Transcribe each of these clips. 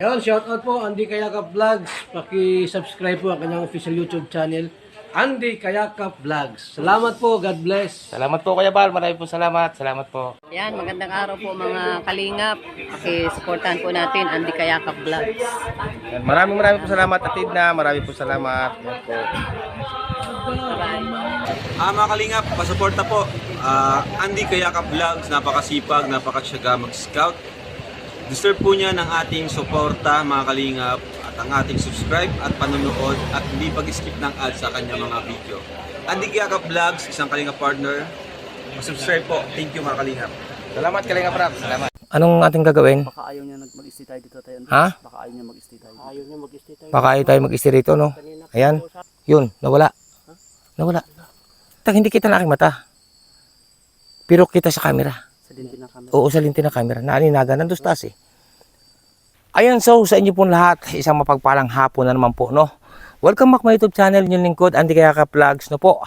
Ayun, shoutout po Andy Kayakap Vlogs. Paki-subscribe po ang kanyang official YouTube channel, Andy Kayakap Vlogs. Salamat po, God bless. Salamat po Kuya Bal, maraming po salamat. Salamat po. Yan, magandang araw po mga kalingap. Paki-supportahan po natin Andy Kayakap Vlogs. Yan, maraming po salamat Atid na, maraming po salamat. Yan po. Mga kalingap, pasuporta po. Andy Kayakap Vlogs, napakasipag, napakasyaga mag-scout. Deserve po niya ng ating suporta mga kalingap at ang ating subscribe at panonood at hindi pag-skip ng ads sa kanya mga video. Andy Kayakap Vlogs, isang kalingap partner. Subscribe po. Thank you mga kalingap. Salamat Kalinga Prab, salamat. Anong ating gagawin? Baka ayaw niya mag-stay tayo dito tayo. Ha? Baka ayaw niya mag-stay tayo. Ayaw niya mag-stay tayo. Baka ayaw tayo mag-stay rito, no? Ayan. Yun, nawala. Nawala. Tak, hindi kita na aking mata. Pero kita sa camera. Sa linti ng camera. Oo, sa linti ng camera. Naaninaga, nandun sa taas eh. Ayan, so sa inyo pong lahat, isang mapagpalang hapon na naman po, no? Welcome back my YouTube channel, yung lingkod, Andy Kayakap Vlogs, no po?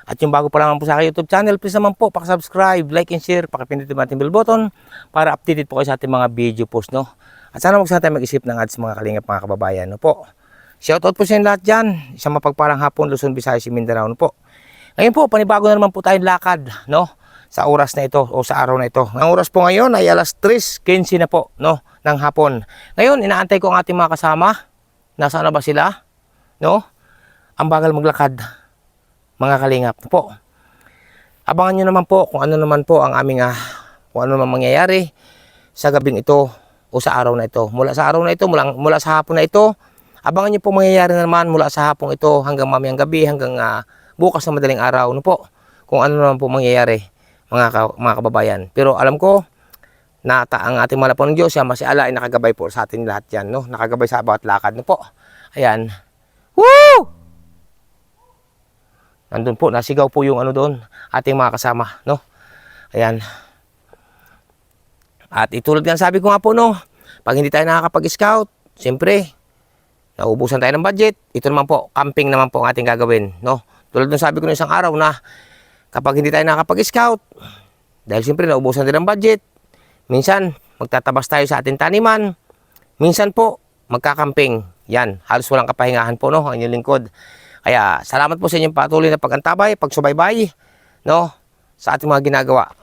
At yung bago pa lang po sa aking YouTube channel, please naman po, pakisubscribe, like and share, pakipindutin mo ating bell button para updated po kayo sa ating mga video post, no? At sana huwag tayo mag-isip ng ads mga kalingap mga kababayan, no po? Shoutout po sa inyo lahat dyan, isang mapagpalang hapon, Luzon, Visayas, Mindanao, no po? Ngayon po, panibago na naman po tayong lakad, no? Sa oras na ito o sa araw na ito. Ang oras po ngayon ay alas 3:15 na po, no? Ng hapon. Ngayon, inaantay ko ang ating mga kasama. Nasaan na ba sila? No? Ang bagal maglakad, mga kalingap po. Abangan nyo naman po kung ano naman po ang aming kung ano naman mangyayari sa gabing ito o sa araw na ito. Mula sa araw na ito, mula sa hapon na ito, abangan nyo po mangyayari na naman mula sa hapong ito hanggang mamayang gabi, hanggang bukas na madaling araw. No po? Kung ano naman po mangyayari, mga kababayan. Pero alam ko, na ang ating malapon ng Diyos, siya masiala ay nakagabay po sa atin lahat yan, no? Nakagabay sa bawat lakad, no po? Ayan. Woo! Nandun po, nasigaw po yung ano doon, ating mga kasama, no? Ayan. At itulad nga sabi ko nga po, no? Pag hindi tayo nakakapag-scout, siyempre, nauubusan tayo ng budget. Ito naman po, camping naman po ang ating gagawin, no? Tulad ng sabi ko ng isang araw na, kapag hindi tayo nakakapag-scout, dahil siyempre nauubusan din ng budget, minsan, magtatabas tayo sa ating taniman. Minsan po, magkakamping. Yan, halos walang kapahingahan po, no? Ang inyong lingkod. Kaya, salamat po sa inyong patuloy na pagantabay, pagsubaybay, no? Sa ating mga ginagawa.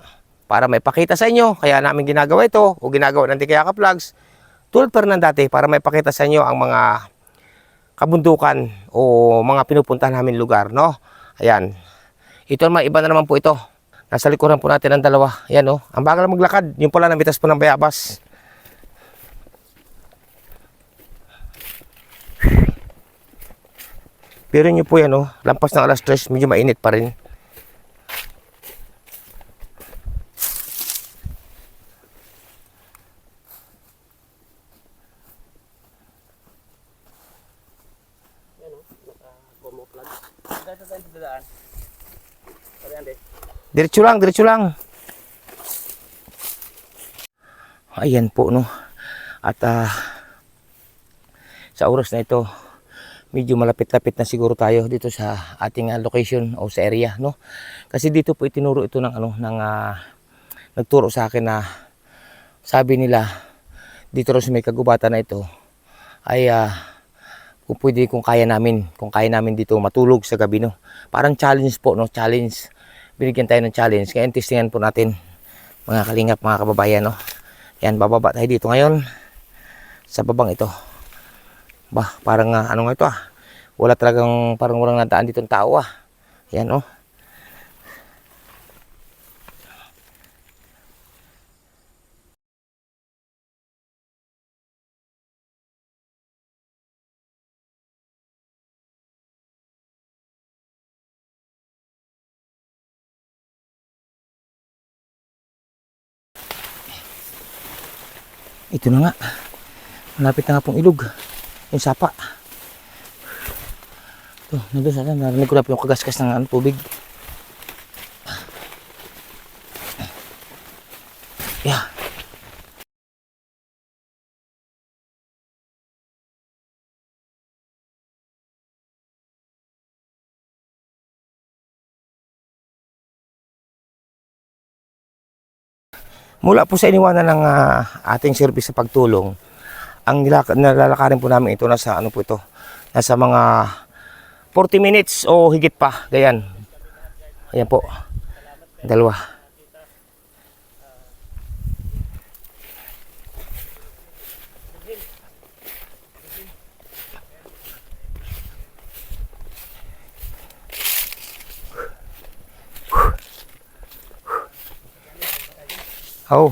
Para may pakita sa inyo, kaya namin ginagawa ito, o ginagawa ng Andy Kayakap Vlogs, tulad pa rin ng dati, para may pakita sa inyo ang mga kabundukan o mga pinupuntahan namin lugar, no? Ayan. Ito naman, iba na naman po ito. Nasa likuran po natin ang dalawa. Ayan, oh. Ang bagal maglakad. Yung pala namitas po ng bayabas. Pero nyo po yan, oh. Lampas ng alas 3, medyo mainit pa rin. Diretso lang, diretso lang. Ayan po, no. At sa oras na ito, medyo malapit-lapit na siguro tayo dito sa ating location o sa area, no. Kasi dito po itinuro ito ng nagturo sa akin na sabi nila dito rin sa may kagubatan na ito ay kung pwede, kung kaya namin dito matulog sa gabi, no. Parang challenge po, no, challenge. Binigyan tayo ng challenge. Ngayon, testingan po natin, mga kalingap, mga kababayan, no. Yan, bababa tayo dito ngayon sa babang ito. Bah, parang ano nga ito wala talagang, parang walang nadaan dito ng tao Yan, oh. Ito na nga. Malapit na nga pong ilog. Yung sapa. Ito, nandun sa atin. Narinig ko na po yung kagaskas ng tubig. Yeah. Mula po sa iniwanan ng ating service sa pagtulong, ang nalalakarin po namin ito nasa ano po ito, nasa mga 40 minutes o higit pa, ganyan. Ayan po, dalawa. Oh.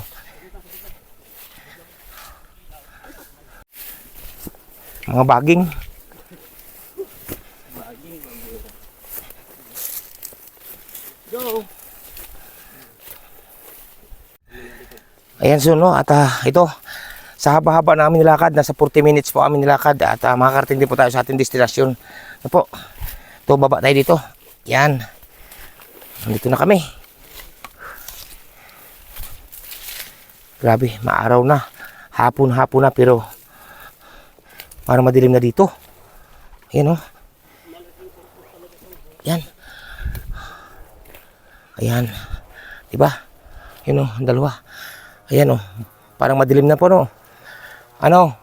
Mga baging. Ayan so no, at ito sa haba-haba namin nilakad, nasa 40 minutes po amin nilakad at makakarating din po tayo sa ating destinasyon. Ano po? Ito, baba tayo dito. Yan. Nandito na kami. Grabe, maaraw na. Hapon-hapon na pero parang madilim na dito. Ayan o. Yan. Ayan. Diba? Yun o, dalawa. Ayan o. Parang madilim na po no. Ano?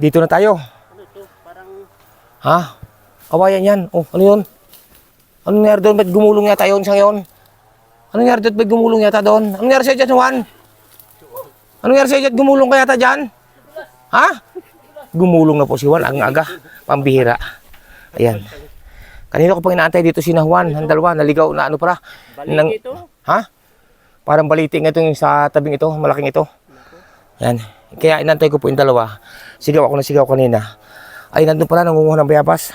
Dito na tayo. Ha? Awayan yan. Oh, ano yun? Anong nangyari doon? Ba't gumulong yata yun sa ngayon? Anong nangyari doon? Ba't gumulong yata doon? Anong nangyari sa'yo dyan, Juan? Anong nangyari sa'yo dyan? Gumulong ka yata dyan? Ha? Gumulong na po si Juan. Ang aga. Pambihira. Ayan. Kanina ko pang inaantay dito si Juan. Ang dalawa. Naligaw na ano para. Balik ito. Ha? Parang baliting ito yung sa tabing ito. Malaking ito. Ayan. Kaya inantay ko po yung dalawa. Sigaw ako na sigaw kanina. Ay, nandun pala. Nangunguha ng bayabas.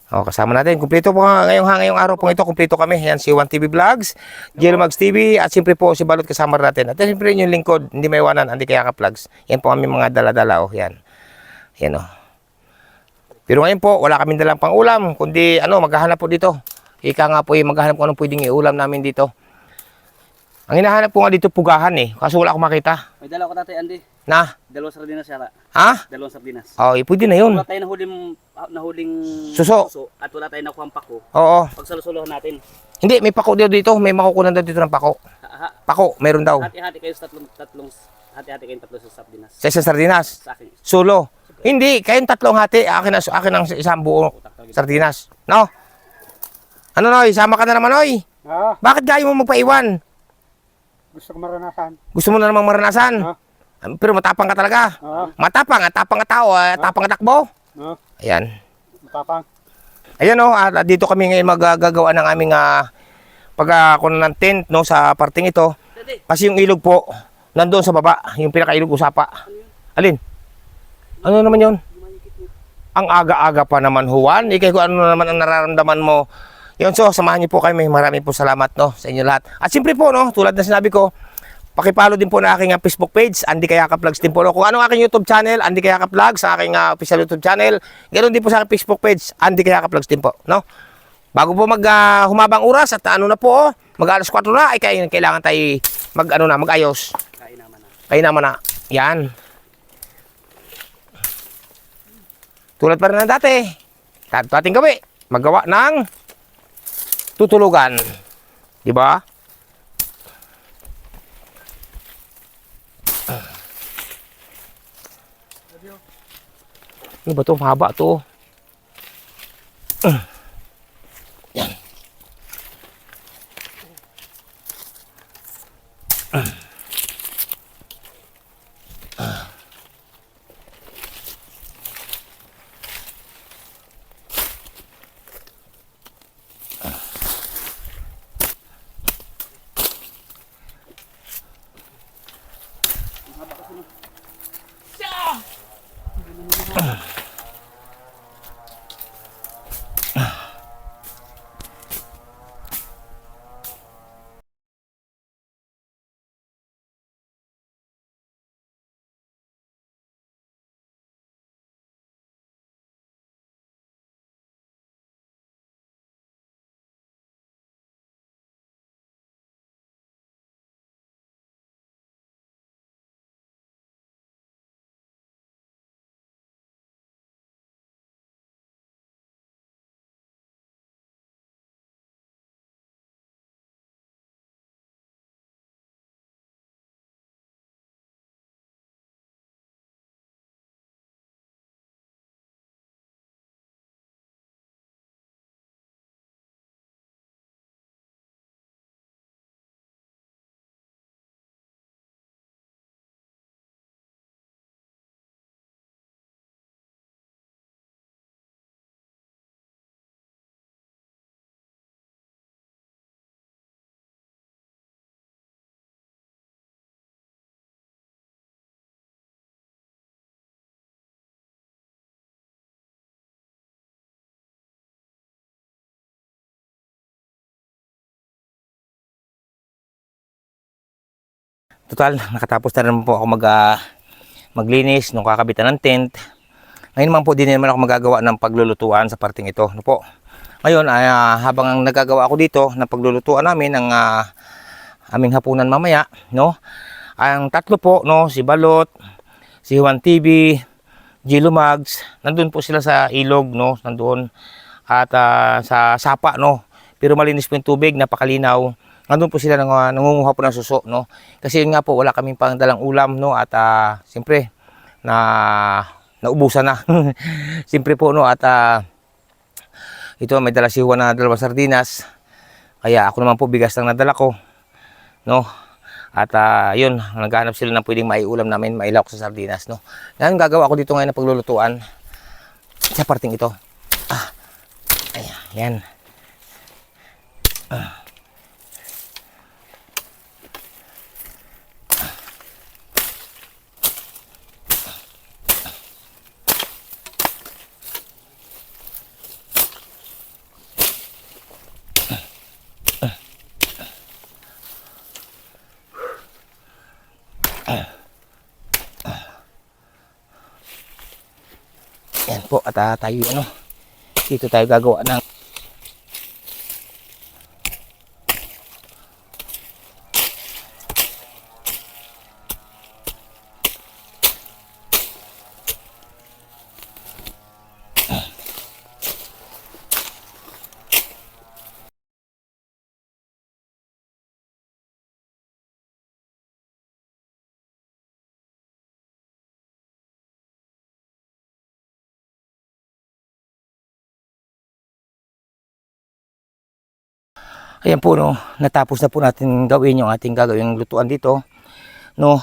O, kasama natin. Kumpleto po ngayong araw po ito. Kumpleto kami. Yan si Juan TV Vlogs, Jello Mags TV, at siyempre po si Balot kasama natin. At siyempre yung lingkod, hindi may iwanan, Andy Kayaka Vlogs. Yan po kami mga dala-dala. O, yan. Yan o. Pero ngayon po, wala kaming dalang pang ulam. Kundi, maghahanap po dito. Ika nga po, maghahanap ko anong pwedeng iulam namin dito. Ang hinahanap ko nga dito, pugahan eh. Kaso wala akong makita. May dala ko tatay Andy. Na? Dalawang sardinas yata. Ha? Dalawang sardinas. O, pwede na yun. Wala tayong nahuling Suso. at wala tayong nakuha pako. Oo. Pagsalusuluhan natin. Hindi, may pako dito. May makukunan daw dito ng pako. Pako, meron daw. Hati-hati kayo sa hati-hati kayong tatlo sa sardinas. Sa isang sardinas. Sa akin. Solo. Hindi, kayong tatlong hati. Akin ang isang buo sardinas. No? Ano, Noy? Sama ka na naman, Noy. Bakit gayo mo magpaiwan? Gusto ko maranasan. Gusto mo na namang maranasan? Pero matapang ka talaga. Matapang, tapang ka tao, tapang ka takbo. Ayan. Matapang. Ayan o, dito kami ngayon magagawa ng aming pagkunan ng tent no, sa parting ito. Kasi yung ilog po, nandoon sa baba, yung pinakailog usapa. Alin? Ano naman yun? Ang aga-aga pa naman, Juan. Ikay ko ano naman ang nararamdaman mo. Yun, so samahan niyo po kami. Maraming po salamat no, sa inyo lahat. At siyempre po, no, tulad na sinabi ko, pakipollow din po na aking Facebook page, Andy Kayaka Vlogs din po. No? Kung anong aking YouTube channel, Andy Kayaka Vlogs, sa aking official YouTube channel, ganoon din po sa aking Facebook page, Andy Kayaka Vlogs din po. No? Bago po humabang oras at ano na po, mag-alas 4 na, ay kailangan tayo mag-ayos. Kain naman na. Yan. Tulad pa rin ng dati. Ating gabi, magawa ng tutulugan. Diba? Ano ba ito? Mahaba ito. Yan. total, nakatapos na naman po ako maglinis nung kakabitan ng tent. Ngayon naman po din naman ako magagawa ng paglulutuan sa parting ito. No po. Ngayon, habang nagagawa ako dito ng paglulutuan namin ng aming hapunan mamaya, no? Ang tatlo po, no, si Balot, si Juan TV, Gilo Mags, nandun po sila sa ilog, no, nandoon at sa sapa, no. Pero malinis po yung tubig, napakalinaw. Nandun po sila nangunguha po ng suso, no. Kasi yun nga po, wala kaming pang dalang ulam, no, at siyempre naubusan na. Siyempre po, no, at ito may dala si Juan na 2 sardinas. Kaya ako naman po bigas lang nadala ko, no. At yun, naghahanap sila ng pwedeng maiulam namin, mailaw ko sa sardinas, no. Yan gagawa ko dito ngayon ng paglulutuan sa parting ito. Ayan. Yan po, at tayo dito tayo gagawa ng ayan po, no, natapos na po natin gawin yung ating gagawing lutuan dito, no.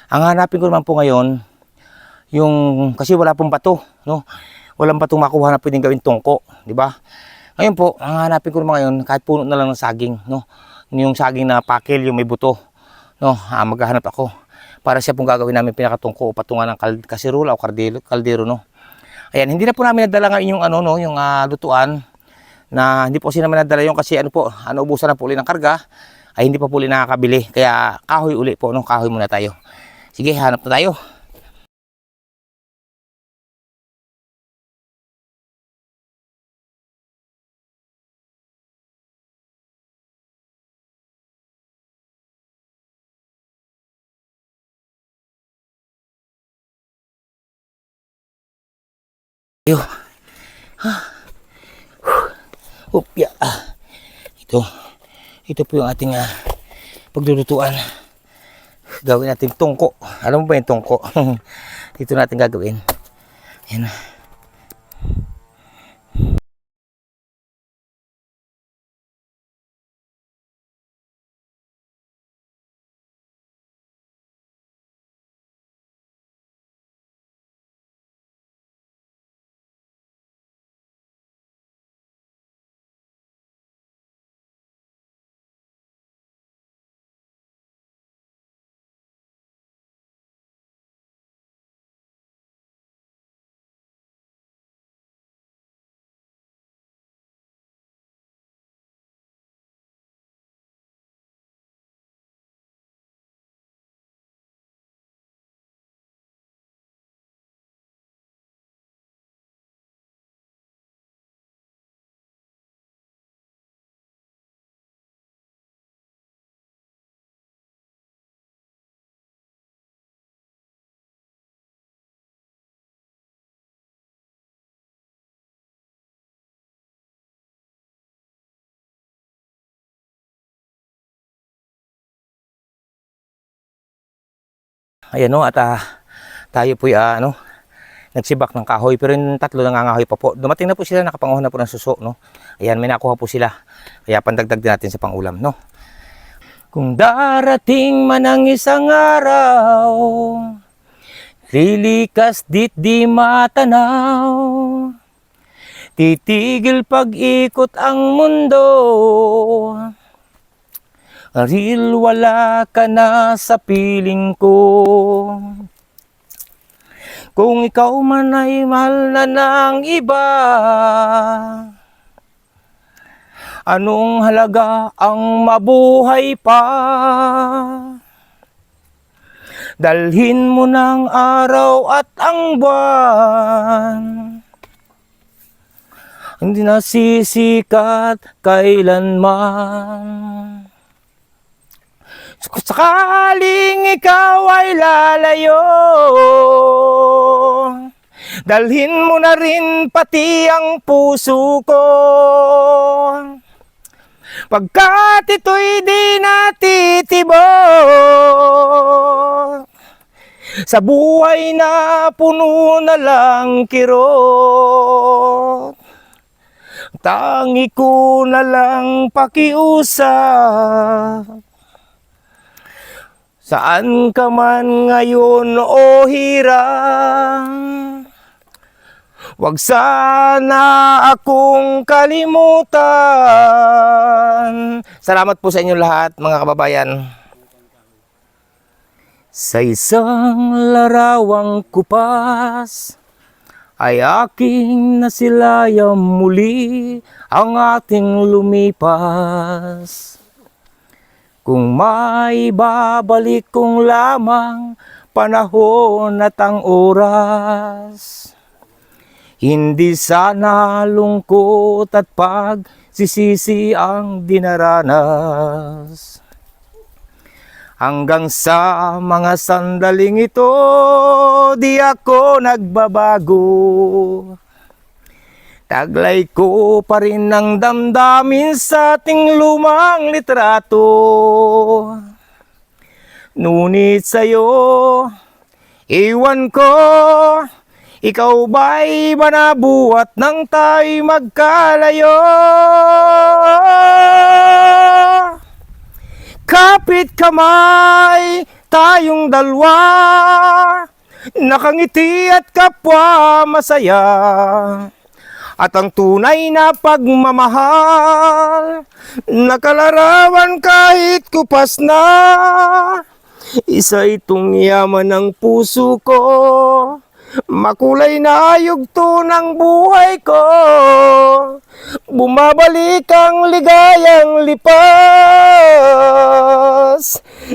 Ang hanapin ko naman po ngayon, yung, kasi wala pong bato, no. Walang batong makuha na pwedeng gawin tungko, di ba? Ngayon po, ang hanapin ko naman ngayon, kahit puno na lang ng saging, no. Yung saging na pakil, yung may buto, no. Maghahanap ako para siya pong gagawin namin pinakatungko o patungan ng kasirola o kaldero, no. Ayan, hindi na po namin nadala ngayon yung yung lutuan, na hindi po kasi naman nadala yung kasi ubusan na po uli ng karga, ay hindi pa po uli nakakabili. Kaya kahoy uli po, no? Kahoy muna tayo. Sige, hanap na tayo. Yo. Upya. Ito po yung ating paglulutuan. Gawin natin tungko. Alam mo ba yung tungko? Ito natin gagawin. Ayan. Ayan, no, at tayo po nagsibak ng kahoy, pero yung tatlo nangangahoy pa po. Dumating na po sila, nakapanguha na po ng suso, no. Ayan, may nakuha po sila. Kaya pandagdag din natin sa pangulam, no. Kung darating man ang isang araw, lilikas di matanaw, titigil pag-ikot ang mundo, Aril, wala ka na sa piling ko. Kung ikaw man ay mahal na ng iba, anong halaga ang mabuhay pa? dalhin mo ng araw at ang buwan. Hindi nasisikat kailanman. Kung sakaling ikaw ay lalayo, dalhin mo na rin pati ang puso ko. Pagkat ito'y di natitibok sa buhay na puno na lang kirot, tangi ko na lang pakiusap. Saan ka man ngayon o hirang, wag sana akong kalimutan. Salamat po sa inyo lahat, mga kababayan. Sa isang larawang kupas ay aking nasilayang muli ang ating lumipas. Kung may babalik kong lamang panahon at ang oras, hindi sana lungkot at pagsisisi ang dinaranas. Hanggang sa mga sandaling ito, di ako nagbabago. Taglay ko pa rin ang damdamin sa ating lumang litrato. Ngunit sa'yo, iwan ko, ikaw ba'y manabuhat nang tayo'y magkalayo? Kapit kamay, tayong dalawa, nakangiti at kapwa masaya. At ang tunay na pagmamahal, nakalarawan kahit kupas na. Isa itong yaman ng puso ko, makulay na yugto ng buhay ko. Bumabalik ang ligayang lipas.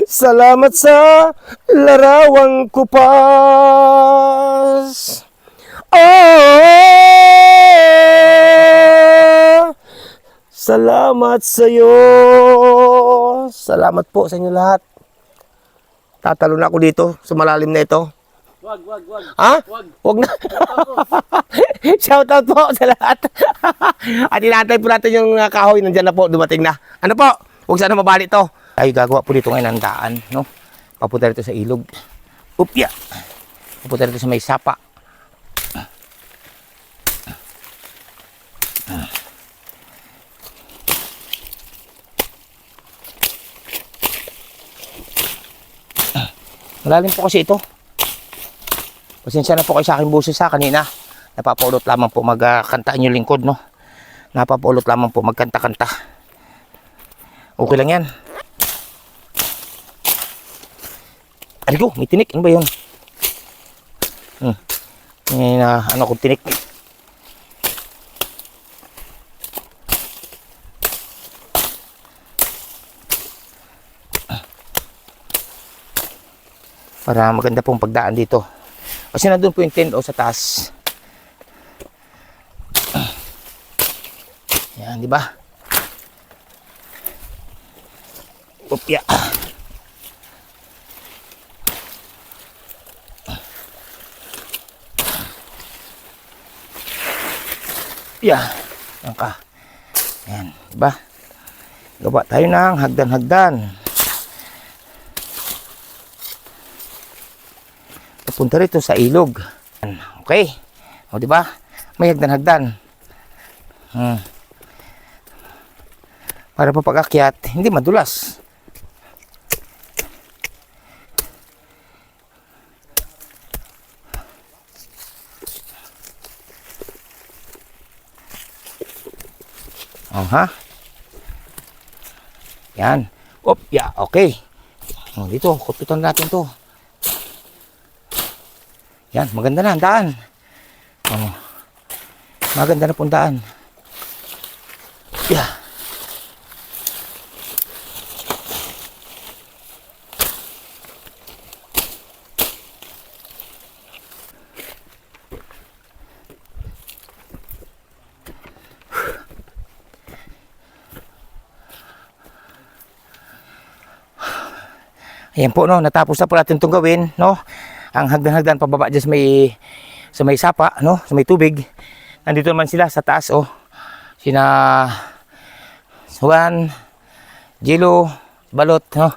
Salamat sa larawang kupas. Oh, salamat sa iyo. Salamat po sa inyo lahat. Tatalo na ako dito sa malalim na ito. Wag. Ha? Wag na. Shoutout po sa lahat. At inantay po natin yung kahoy. Nandiyan na po, dumating na. Ano po? Huwag sana mabali to. Ay, gagawa po dito ngayon ng daan. No? Papunta rito sa ilog. Upya. Papunta rito sa may sapa. Malalim po kasi ito. Pasensya na po kayo sa aking boses sa kanina. Napapaulot lamang po magkantaan yung lingkod, no? Napapaulot lamang po magkanta-kanta. Okay lang yan. Arigo, may tinik. Ano ba yun? May ano kong tinik. Para maganda pong pagdaan dito. Kasi nandun po yung tent o sa taas. Yan, di ba? Upya. Upya. Yan ka. Yan, di ba? Gawa tayo ng hagdan-hagdan. Punta rito sa ilog. Okay. O di ba? May hagdan-hagdan. Para pa pag-akyat, hindi madulas. Yan. Op, yeah, okay. Dito, kututan natin to. Yan, maganda na ang daan. Maganda na pong daan. Yeah. Ayan po, no, natapos na po natin itong gawin, no. Ang hagdan-hagdan pababa dyan sa may sapa, no, sa may tubig. Nandito naman sila sa taas, oh. Sina Juan, Jilo, Balot, no.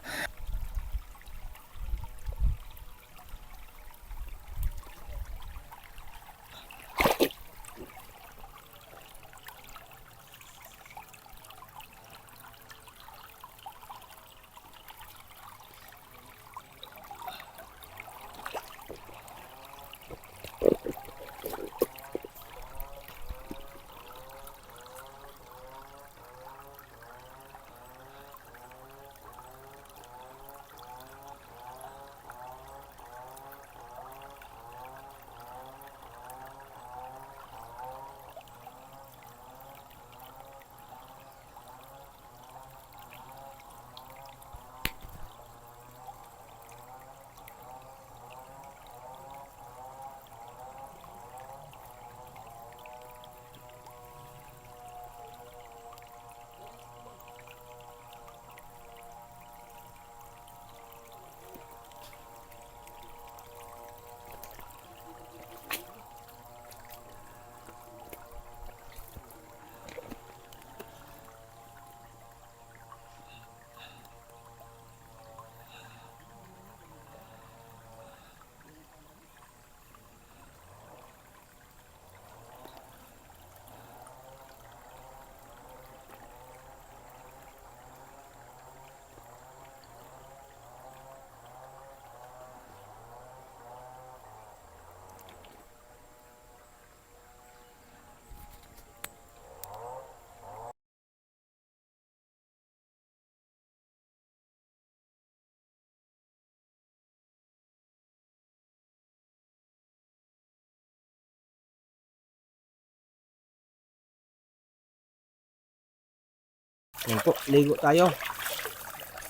Yan po, ligo tayo.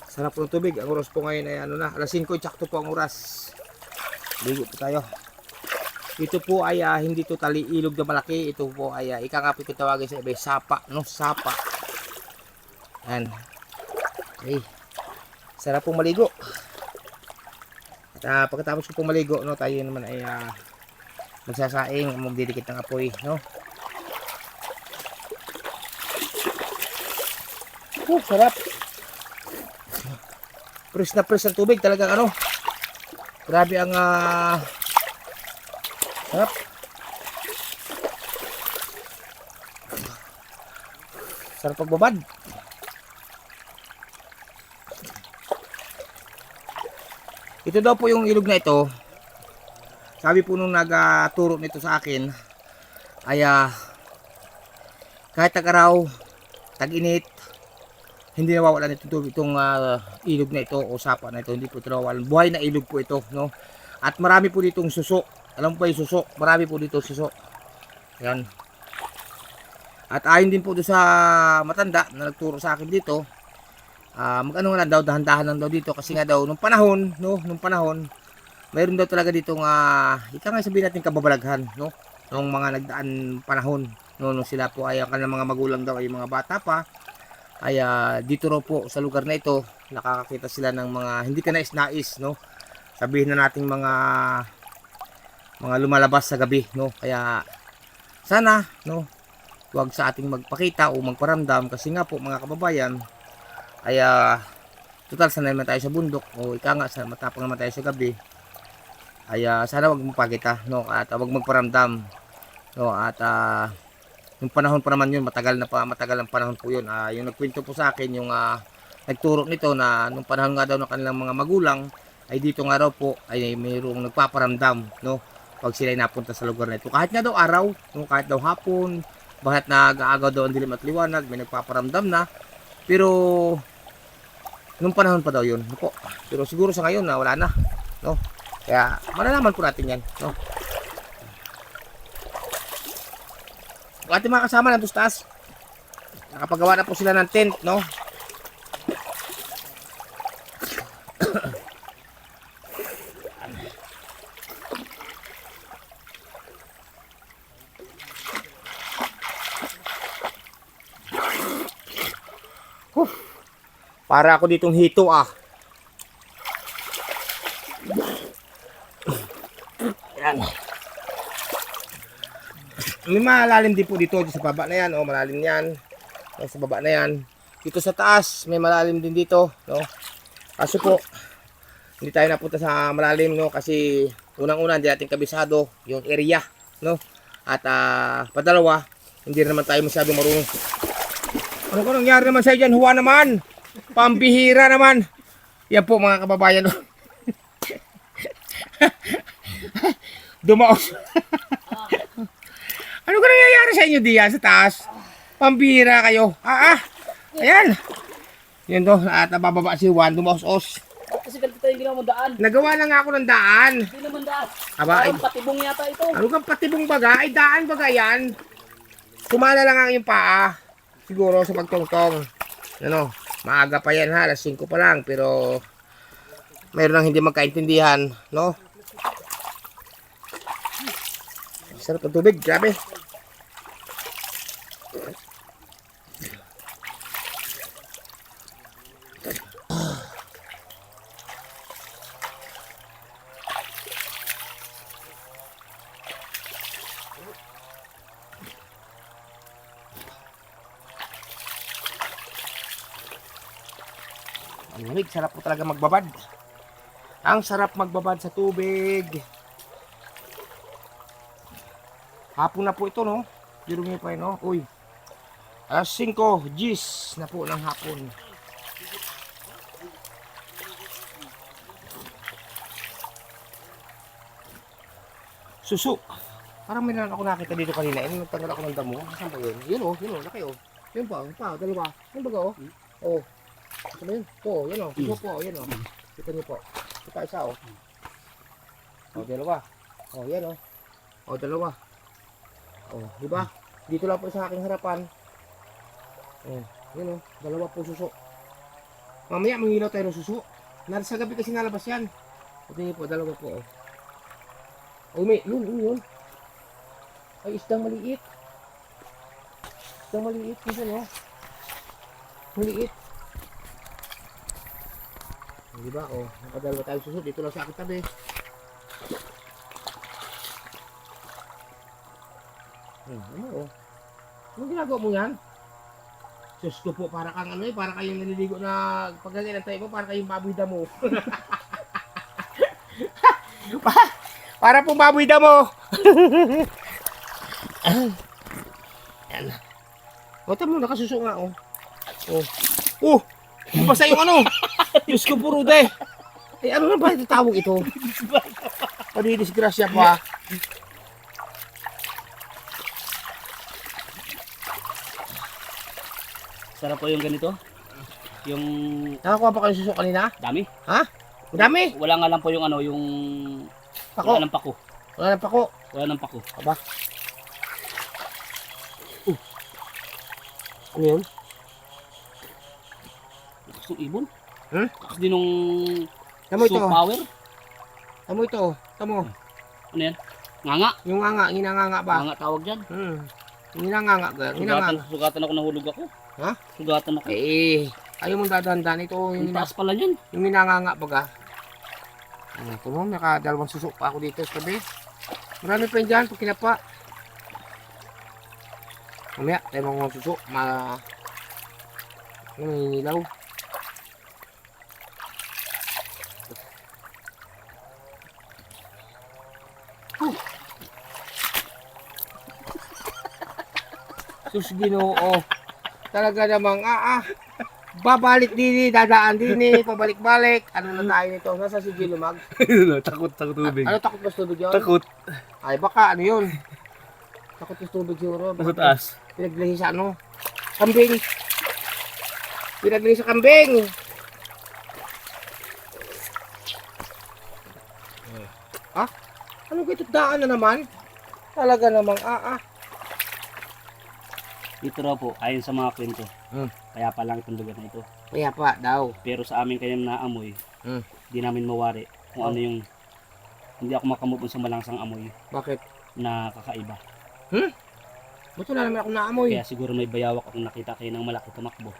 Sarap po ng tubig. Ang oras po ngayon ay ano na, alas 5, tsakto po ang oras. Ligo po tayo. Ito po ay hindi totally ilog na malaki. Ito po ay ika nga po tawagin sa iba, sapa, no? Sapa. Yan. Okay. Sarap po maligo. At pagkatapos ko po maligo, no, tayo naman ay magsasaing, magdidikit ng apoy, no? Sarap. Fresh na fresh ang tubig, talagang ano. Grabe ang sarap. Sarap pagbabad. Ito daw po yung ilog na ito. Sabi po nung nagturo nito sa akin ay kahit tag-araw, tag-init, hindi nawawalan itong ilog na ito o sapa na ito. Hindi po ito nawawalan. Buhay na ilog po ito, no? At marami po ditong suso. Alam po yung suso. Marami po dito suso. Yan. At ayon din po doon sa matanda na nagturo sa akin dito, mag-ano nga lang daw, dahan-dahan lang daw dito. Kasi nga daw, nung panahon, no? Nung panahon, mayroon daw talaga ditong, ika nga sabihin natin kababalaghan, no? Nung mga nagdaan panahon, no? Nung sila po ay, ang kanilang mga magulang daw ay mga bata pa, ay dito raw po sa lugar na ito nakakakita sila ng mga hindi ka nais-nais, no, sabihin na nating mga lumalabas sa gabi, no. Kaya sana, no, huwag sa ating magpakita o magparamdam kasi nga po mga kababayan ay total sanay naman tayo sa bundok o ika nga sa matapang naman tayo sa gabi ay sana huwag magpakita, no, at huwag magparamdam, no, at yung panahon pa naman yun, matagal ang panahon po yun. Yung nagkwento po sa akin, yung nagturo nito na nung panahon nga daw ng kanilang mga magulang, ay dito nga raw po ay mayroong nagpaparamdam, no, pag sila ay napunta sa lugar na ito. Kahit nga daw araw, no, kahit daw hapon, bakit nag-aagaw daw ang dilim at liwanag, may nagpaparamdam na. Pero nung panahon pa daw yun, no, po. Pero siguro sa ngayon wala na, no. Kaya malalaman po natin yan, no. Ang ating mga kasama nandun sa taas, nakapagawa na po sila ng tent, no. Para ako ditong hito May malalim din po dito sa baba na yan. Malalim yan. Sa baba na yan. Dito sa taas, may malalim din dito. No? Kaso po, hindi tayo napunta sa malalim. No? Kasi unang-una, hindi natin kabisado yung area. No? At padalawa, hindi naman tayo masyado marunong. Ano ko nangyari naman sa dyan? Huwa naman. Pambihira naman. Yan po mga kababayan. No? Dumaos. Ano ka nangyayari sa inyo diyan sa taas? Pambihira kayo. Ayan. Yan to. At bababa si Juan. Dumaos-os. Kasi ganito tayo ginawa mo daan. Nagawa na nga ako ng daan. Hindi naman daan. Aba, Parang patibong yata ito. ano kang patibong baga? Ay, daan baga yan. Sumala lang ang iyong paa. Siguro sa pagtongtong. Ano, maaga pa yan ha. Alas 5 pa lang. Pero, mayroon lang hindi magkaintindihan. No? Sarap ng tubig. Grabe. Ang lamig, sarap po talaga magbabad. Ang sarap magbabad sa tubig. Hapon na po ito, no? Dirumi pa yun, no? Uy. Alas 5, gis na po ng hapon. Suso. Parang may ako nakita dito kanina. Nagtanggal ako ng damo. Saan ba yun? Yun, oh. Yun, oh. Laki, oh. Yun pa, dalawa. Yun ba, oh? Oh. Ito ba yun? Po, yun, oh. Suso po, yun, oh. Kita niyo po. Ito isa, oh. Oh, dalawa. Oh, yan, oh. Oh, dalawa. Oh, di ba? Dito lang po sa aking harapan. Oh, yun, oh. Dalawa po suso. Mamaya, mangilaw tayo ng suso. Sa gabi kasi nalabas yan. Ito niyo po, dalawa po, oh. Oh, may, yun. Ay, isdang maliit. Isdang maliit, yun, oh. Maliit. Di ba? Oh, nakadalawa tayong suso. Dito lang sa aking tabi. Ano, oh. Anong ginagawa mo yan? Sus ko po, para kang ano eh, para kayong naliligo na pagkagilan tayo mo, para kayong baboy damo. Para pong baboy damo. Yan. O, tamo, nakasuso nga, oh. Oh, basta yung ano. Diyos ko puro de. Eh, ano na ba ito tawag ito? Padidisgrasya pa. Sarap po yung ganito. Yung Nakakuha pa kayo suso kanina? dami. Ha? Madami. Wala nga lang po yung ano, yung Pako. wala ng pako. Wala na pa ko. Wala ng pako. Aba. Ano yun? Lakas ng ibon. Hmm? Lakas din nung Tamo ito. power. Tamo ito. Tamo. Ano yan? Nganga. Yung nganga, ginanganga ba? Nganga tawag dyan. Yung ginanganga ba? Ginanganga. Sugatan ako, nahulog ako. Ha? Sugatan ako. Ayaw mong dadaan ito. Yung taas pala yan. Yung ginanganga baga. Ito mo, nakadalawang suso pa ako dito sa tabi. Marami pa yun dyan, pag kinapa. Mamaya, tayo mga suso. Nangingilaw. Sus Ginoo. Talaga namang babalik din, dadaan din, pabalik-balik. Ano na tayo nito? Nasa si Gilumag? takot tubig. Ano takot ba sa tubig yun? Takot. Ay baka ano yun? Takot sa tubig siguro. Nasa taas. Pinaglihi sa ano? Kambing. Pinaglihi sa kambing. Ano ba ito? Daan na naman? Talaga namang Dito raw po, ayon sa mga kwento. Kaya pa lang itong lugar na ito. Kaya pa daw. Pero sa amin kanyang naamoy, di namin mawari kung ano yung hindi ako makamove on sa malangsang amoy Bakit? na kakaiba. Ba't wala naman akong naamoy? Kaya siguro may bayawak akong nakita kayo ng malaki tumakbo.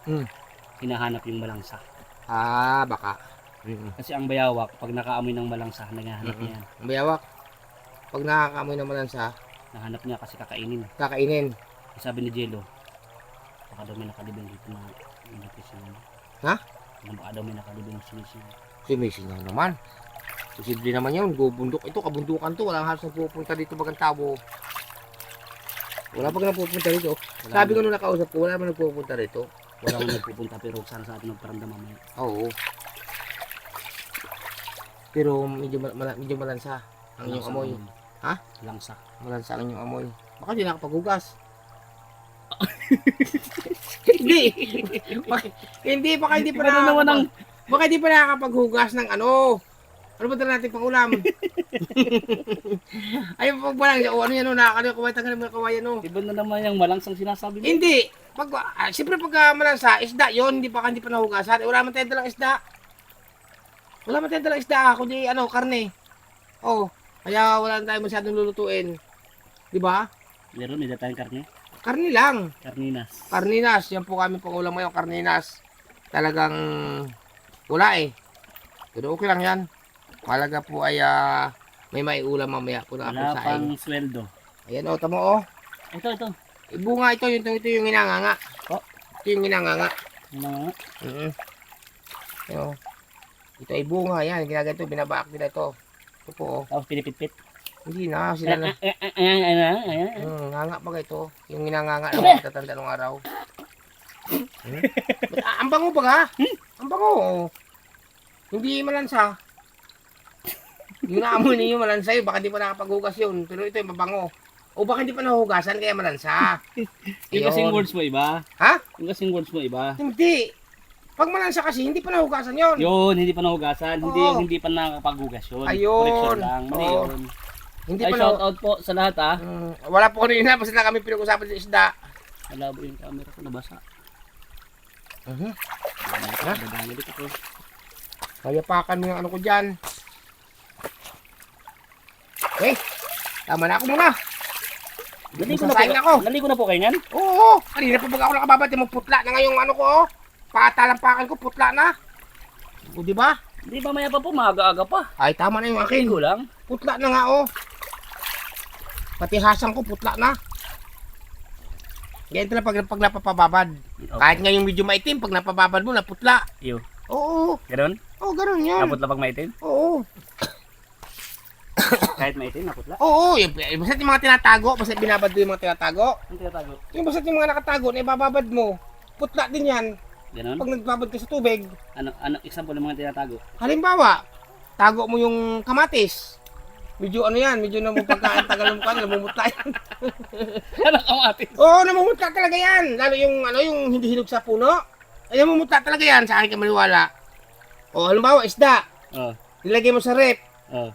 Hinahanap yung malangsa. Baka. Kasi ang bayawak, pag nakaamoy ng malangsa, naghahanap niya yan. Ang bayawak. Pag nakakaamoy naman lang sa Nahanap niya kasi kakainin. Kakainin. Sabi ni Jello, baka daw may nakalibing dito na sinising. Ha? Baka daw may nakalibing sinising. Sumisingaw naman. Posible naman yun. Bubundok. Ito, kabundukan to. Walang halos nagpupunta dito bagang tabo. Wala pag nagpupunta dito. Sabi ko nung nakausap ko, wala naman nagpupunta dito. Wala akong nagpupunta pero sana sa atin magparamdam mamaya. Oo. Pero medyo malansa ang inyong Langsa amoy. Ha? Langsa. Malansa ang inyong amoy. Baka di nakapaghugas. Hindi. Hindi, baka hindi pa baka hindi pa nakakapaghugas ng ano. Ano ba natin pang ulam? Ay, pag walang, ano yan o, nakakaliwa, tanggalin mo yung kawayan o. Iba na naman yung malangsang sinasabi mo. Hindi. Siyempre pag malansa, isda yon, hindi pa nahugasan. Wala man tayong dalang isda. Wala man tayong dalang isda, kundi ano, karne. Oh, kaya wala na tayong masyadong lulutuin. Di ba? Meron, may tayong karne. Karne lang. Karninas. Karninas, yan po kami pang ulam ngayon, karninas. Talagang wala eh. Pero okay lang yan. Malaga po ay may maiulam mamaya po na Wala ako sa pang sweldo. Ayan o, tamo o. Ito. Bunga ito, ito yung ginanganga. Oh. Ito yung ginanganga. Ano nga? Ito ay bunga, yan. Ginaganto, binabaak nila ito. Ito po o. Tapos pinipit-pit. Hindi na, sila na. Ayan. Nganga pa ito. Yung ginanganga na matatanda nung araw. Ang bango ba ka? Ang bango. Hindi malansa. Yung naamoy ninyo malansa yun, baka di pa nakapaghugas yun. Pero ito yung mabango. O baka di pa nahugasan kaya malansa. Yung kasing words mo iba. Ha? Yung kasing words mo iba. Hindi. Pag malansa kasi, hindi pa nahugasan yun. Yun, hindi pa nahugasan. Hindi Oo. yung hindi pa nakakapaghugas yun. Ayun. Correction lang. Mali Oo. yun. Hindi Ay, pa shout out po sa lahat ha. Wala po kanina, basta na kami pinag-usapan sa isda. Malabo yung camera ko, nabasa. Mhm. Ha? Dadali dito ko. Kaya pakan mo yung ano ko dyan. Okay, tama na ako muna. Masasayin ako. Naligo na po kayo yan? Oo, kanina pa baga ako nakababad, yung putla na ngayong ano ko, oh. Patalampakan ko, putla na. O, di ba? Hindi ba maya pa po, maaga-aga pa. Ay, tama na yung akin. Ligo lang. Putla na nga, oh. Pati hasang ko, putla na. Ganyan talaga pag napapababad. Kahit ngayong medyo maitim, pag napababad mo, naputla. Iyo. Oo. Ganon? Oo, ganun yan. Naputla pag maitim? Oo. Kahit maitim, naputla? Oo, basta yung mga tinatago, basta binabad mo yung mga tinatago. Ang tinatago. Yung basta yung mga nakatago na ibababad mo, putla din yan. Ganon? Pag nagbabad ka sa tubig, Ano example ng mga tinatago? halimbawa, tago mo yung kamatis. Medyo ano yan, medyo namumutla tagal mo ka, namumutla yan. Ano kamatis? Oo, namumutla talaga yan. Lalo yung ano, yung hindi hinog sa puno. Ay, namumutla talaga yan, sa akin ka maniwala. O, halimbawa, isda. Oh. Nilagay mo sa rep. Oh.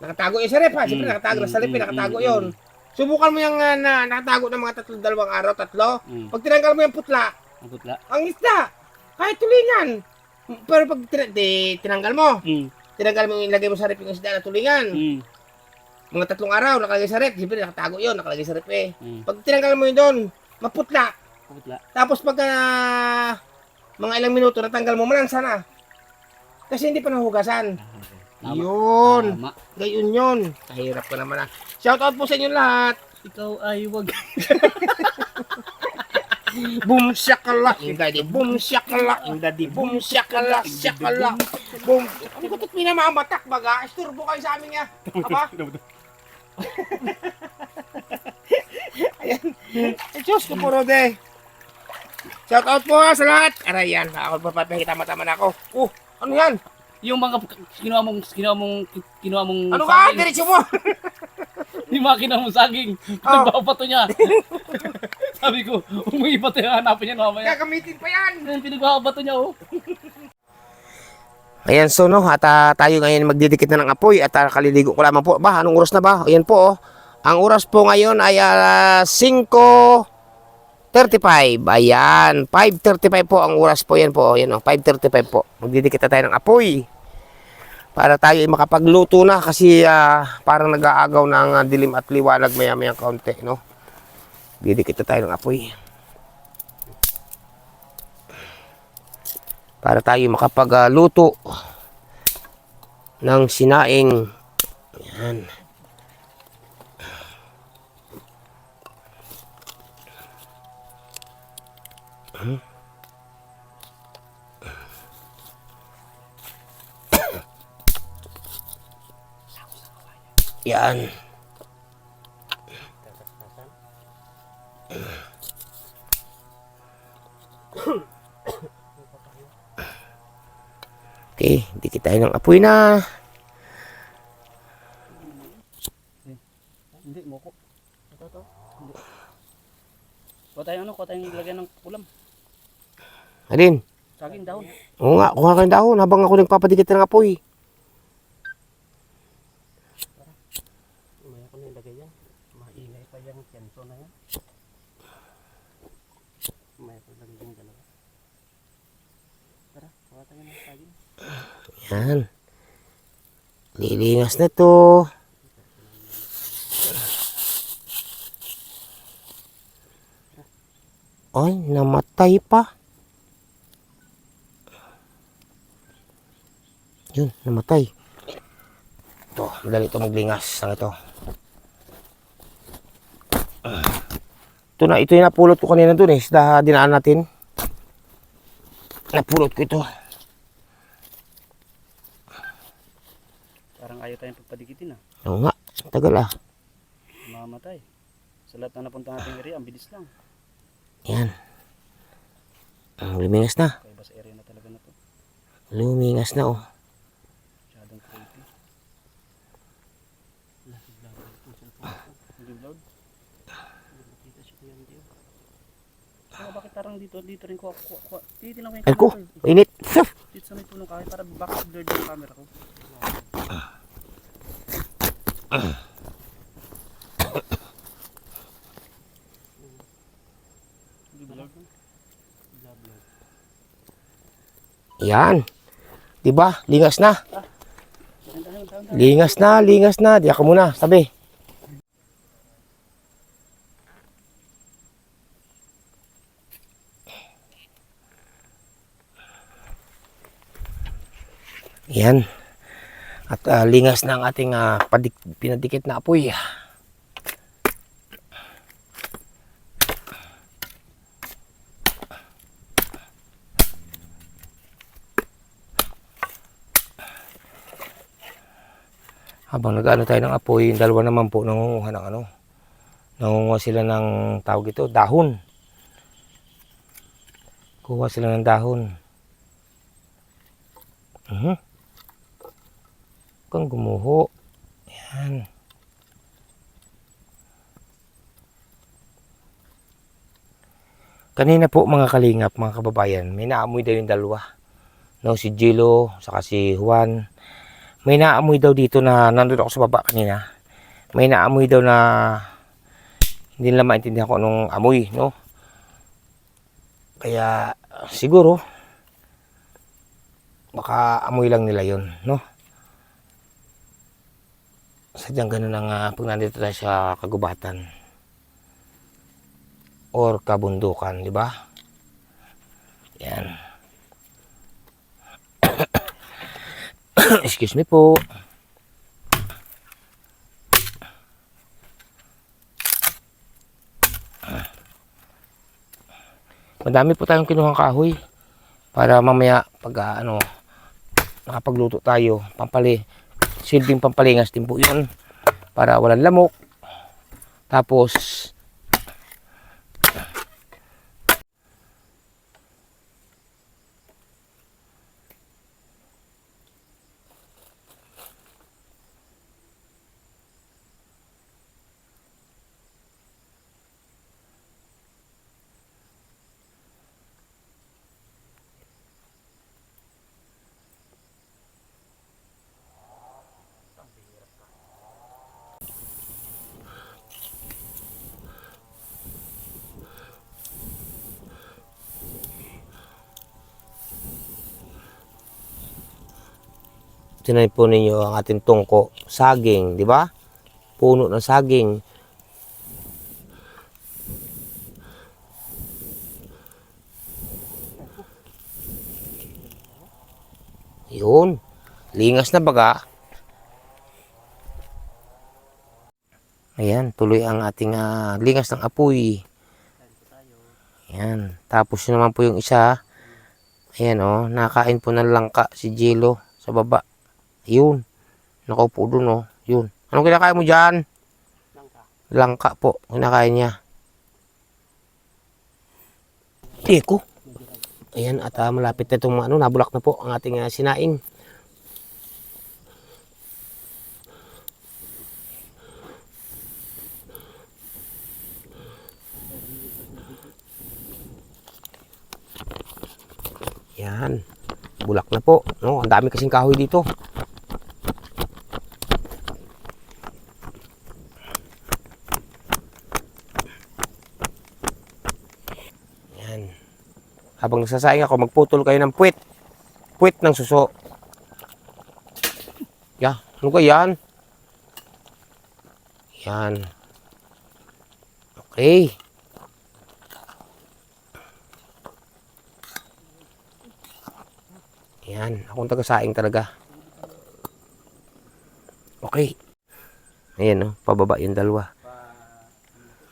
Nakatago yung sa rep ha. Siyempre nakatago na sa rep, nakatago yun. Subukan mo yung nakatago ng mga 2 araw, 3. Pag tinanggal mo yung putla, Ang putla? ang isda, kahit tulingan. Pero pag tinanggal mo, tinanggal mo yung ilagay mo sa rep yung isda na tulingan. Mga 3 araw, nakalagay sa rep. Siyempre nakatago yun, nakalagay sa rep eh. Pag tinanggal mo yun doon, maputla. Putla. Tapos pag mga ilang minuto natanggal mo, malansa na. Kasi hindi pa nahugasan. Tama. Yun. Tama. Gayon yun. Kahirap ko naman Shoutout po sa inyo lahat. Ikaw ay wag. Boom shakala, ingadi boom shakala, ingadi boom shakala, shakala. Boom. Ano ko ito pinamamatak baga? Isturbo kayo sa amin nga. Aba? Ayan. Ay, Diyos ko po, Rode. Shoutout po sa lahat. Aray yan. Ako papapahita mataman ako. Ano yan? Yung mga kinuha mong Ano ka? Diretso mo. Yung mga kinuha mong saging. Pinagpapato niya. Sabi ko, umiiba tayo, hanapin niya mamaya. Gagamitin pa yan. Pinagpapato niya oh. Ayan, so no, at tayo ngayon magdidikit na ng apoy at kaliligo ko lamang po. Ba, anong oras na ba? Ayan po, oh. Ang oras po ngayon ay 5:35. Ayan, 5:35 po ang oras po. Yan po, ayan, oh, 5:35 po. Magdidikit na tayo ng apoy para tayo ay makapagluto na kasi parang nag-aagaw ng dilim at liwanag maya-maya kaunti, no? Didikit na tayo ng apoy para tayo makapagluto ng sinaing. Yan. Yan. Okay, dikit tayo ng apoy na. Hindi, moko. Ito. Hindi. Kuha tayong lagyan ng ulam. Alin? Saging, dahon. Oo nga, kuha kang dahon habang ako nagpapadikit ng apoy. May ako na ilagay yan. Maingay pa yan. Kenso na yan. May ako ilagay yung dalawa. Tara, kuha tayo ng saging. Yan. Lilingas na to. Ay, namatay pa. Yun, namatay. Ito, madali ito maglingas. Saan ito? Ito yung napulot ko kanina dun eh. Sa dinaan natin. Napulot ko ito. Parang ayaw tayong pagpadikitin ah. Oo nga, tagal ah. Mamatay. Sa lahat na napunta nating area, ang bilis lang. Yan. Lumingas na. Kaya ba sa area na talaga na to? Lumingas na oh. Masyadong creepy. Hindi vlog. Nakita siya ko yan dito. Kaya bakit parang dito rin ko titignan ko yung Ay ko, camera. init. Dito sa may punong kahoy para bakit blurred yung camera ko. Hindi vlog. Yan. Diba? Lingas na. Lingas na, lingas na. Diyan ka muna, sabi. Yan. At lingas na ang ating pinadikit na apoy. Habang nag-ano tayo ng apoy, yung dalawa naman po nangunguha ng ano. Nangunguha sila ng tawag ito, dahon. Kuha sila ng dahon. Kang gumuho. Yan. Kanina po mga kalingap, mga kababayan, may naamoy daw yung dalawa. No, si Jilo, saka si Juan. May naamoy daw dito na nandun ako sa baba kanina. May naamoy daw na hindi nila maintindihan ko anong amoy, no? Kaya siguro baka amoy lang nila yon, no? Sadyang ganun ang pag nandito tayo sa kagubatan or kabundukan, di ba? Yan. Excuse me po. Madami po tayong kinuhang kahoy para mamaya pag nakapagluto tayo, silbing pampalingas din po yun para walang lamok. Tapos tinanim po ninyo ang ating tungko, saging, di ba? Puno ng saging. Yun. Lingas na baga. Ayan, tuloy ang ating lingas ng apoy. Ayan. Tapos yun naman po yung isa. Ayan oh, nakain po ng langka si Jilo sa baba. Yun. Nakaupo dun oh. Yun. Anong kinakain mo dyan? Langka po. Kinakain niya. Teko. Ayan, at malapit na itong nabulak na po ang ating sinaing. Yan. Bulak na po. No, ang dami kasing kahoy dito. Yan. Habang nagsasayang ako, magputol kayo ng puwit. Puwit ng suso. Ano ka yan? Yan. Okay. Yan. Akong taga-saing talaga. Okay. Ayan, no? Pababa yung dalawa.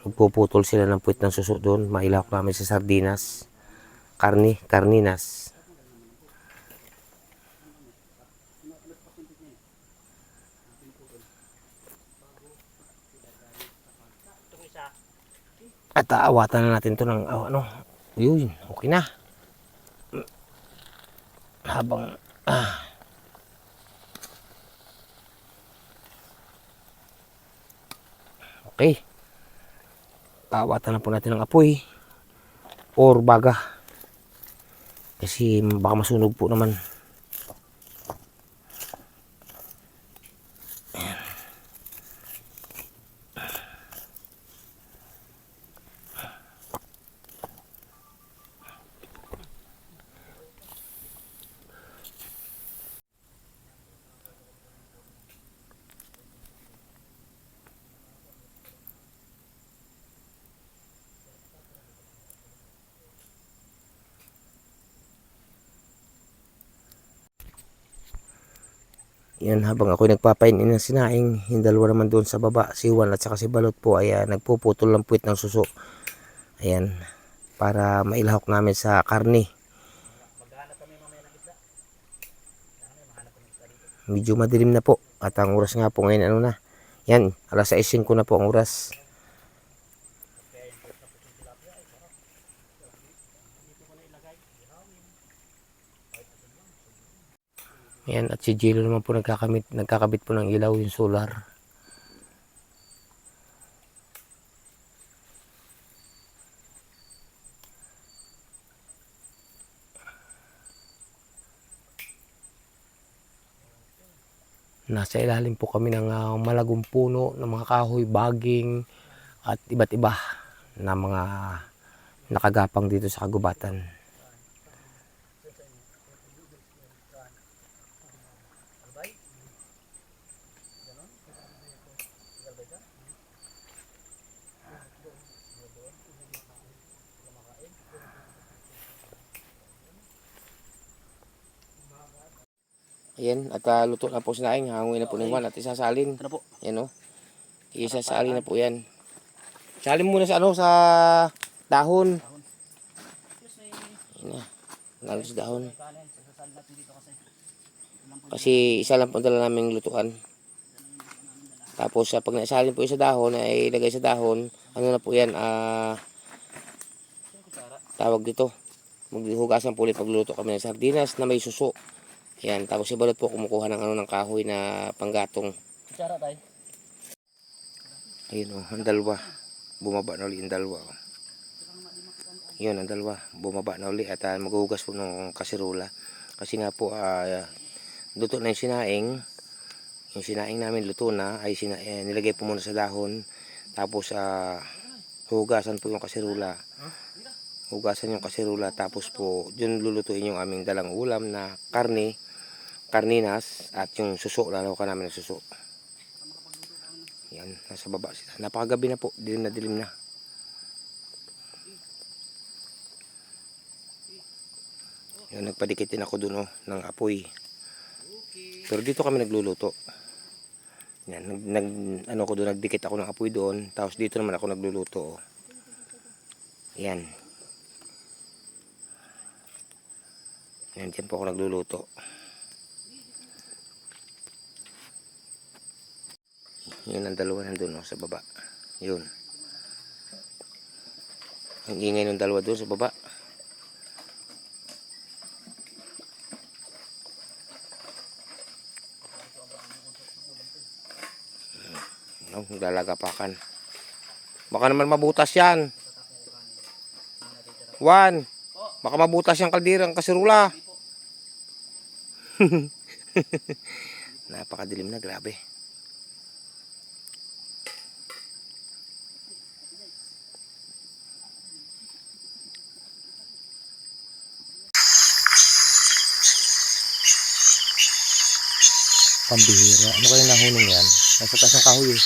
Magpuputol sila ng puwit ng suso doon. Mailahok namin sa sardinas. Karninas. At aawatan na natin to ng yun, okay na. Habang okay. Aawatan na po natin ng apoy or baga. Kasi baka masunog po naman. Yan, habang ako nagpapainin ng sinaing, yung dalawa naman doon sa baba, si Juan at saka si Balot po ay nagpuputol ng puwit ng suso. Ayan, para mailahok namin sa karne. Medyo madilim na po at ang oras nga po ngayon yan, 6:05 na po ang oras. Ayan, at si Jello naman po nagkakabit po ng ilaw, yung solar. Nasa ilalim po kami ng malagong puno ng mga kahoy, baging at iba't iba na mga nakagapang dito sa kagubatan. Ayan, at luto na po sinaing, hanguin na po ng Juan at isasalin. Ano po? Ayan, isasalin na po yan. Salin muna sa sa dahon. Ayan na, lalo sa dahon. Kasi isa lang po dala namin lutuan. Tapos pag naisalin po yung sa dahon, ay ilagay sa dahon, na po yan, tawag dito. Maghugasan po ulit pagluluto kami ng sardinas na may suso. Ayan, tapos si Balot po kumukuha ng ng kahoy na panggatong. Kutsara tayo. Ayun ang dalawa. Bumaba na ulit ang dalawa. Yun, ang dalawa. Bumaba na ulit at maghuhugas po ng kasirola. Kasi nga po, luto na yung sinaing. Yung sinaing namin luto na, ay nilagay po muna sa dahon. Tapos, hugasan po yung kasirola. Hugasan yung kasirola. Tapos po, dun lulutuin yung aming dalang ulam na karninas at yung suso, lalawakan namin ng suso. Yan, nasa baba sila. Napakagabi na po, dilim na dilim na. Yan, nagpadikit din ako dun ng apoy. Pero dito kami nagluluto. Yan, nagdikit ako ng apoy doon, tapos dito naman ako nagluluto. Yan. Yan, dyan po ako nagluluto. Yun ang dalawa nandun, oh, sa baba. Yun. Ang ingay ng dalawa doon sa baba. No, lalagapakan. Baka naman mabutas yan. Juan, baka mabutas yung kaldirang kasirula. Napakadilim na, grabe. Pambihira. Ano kaya nahulong yan? Nasa taas ng kahoy eh.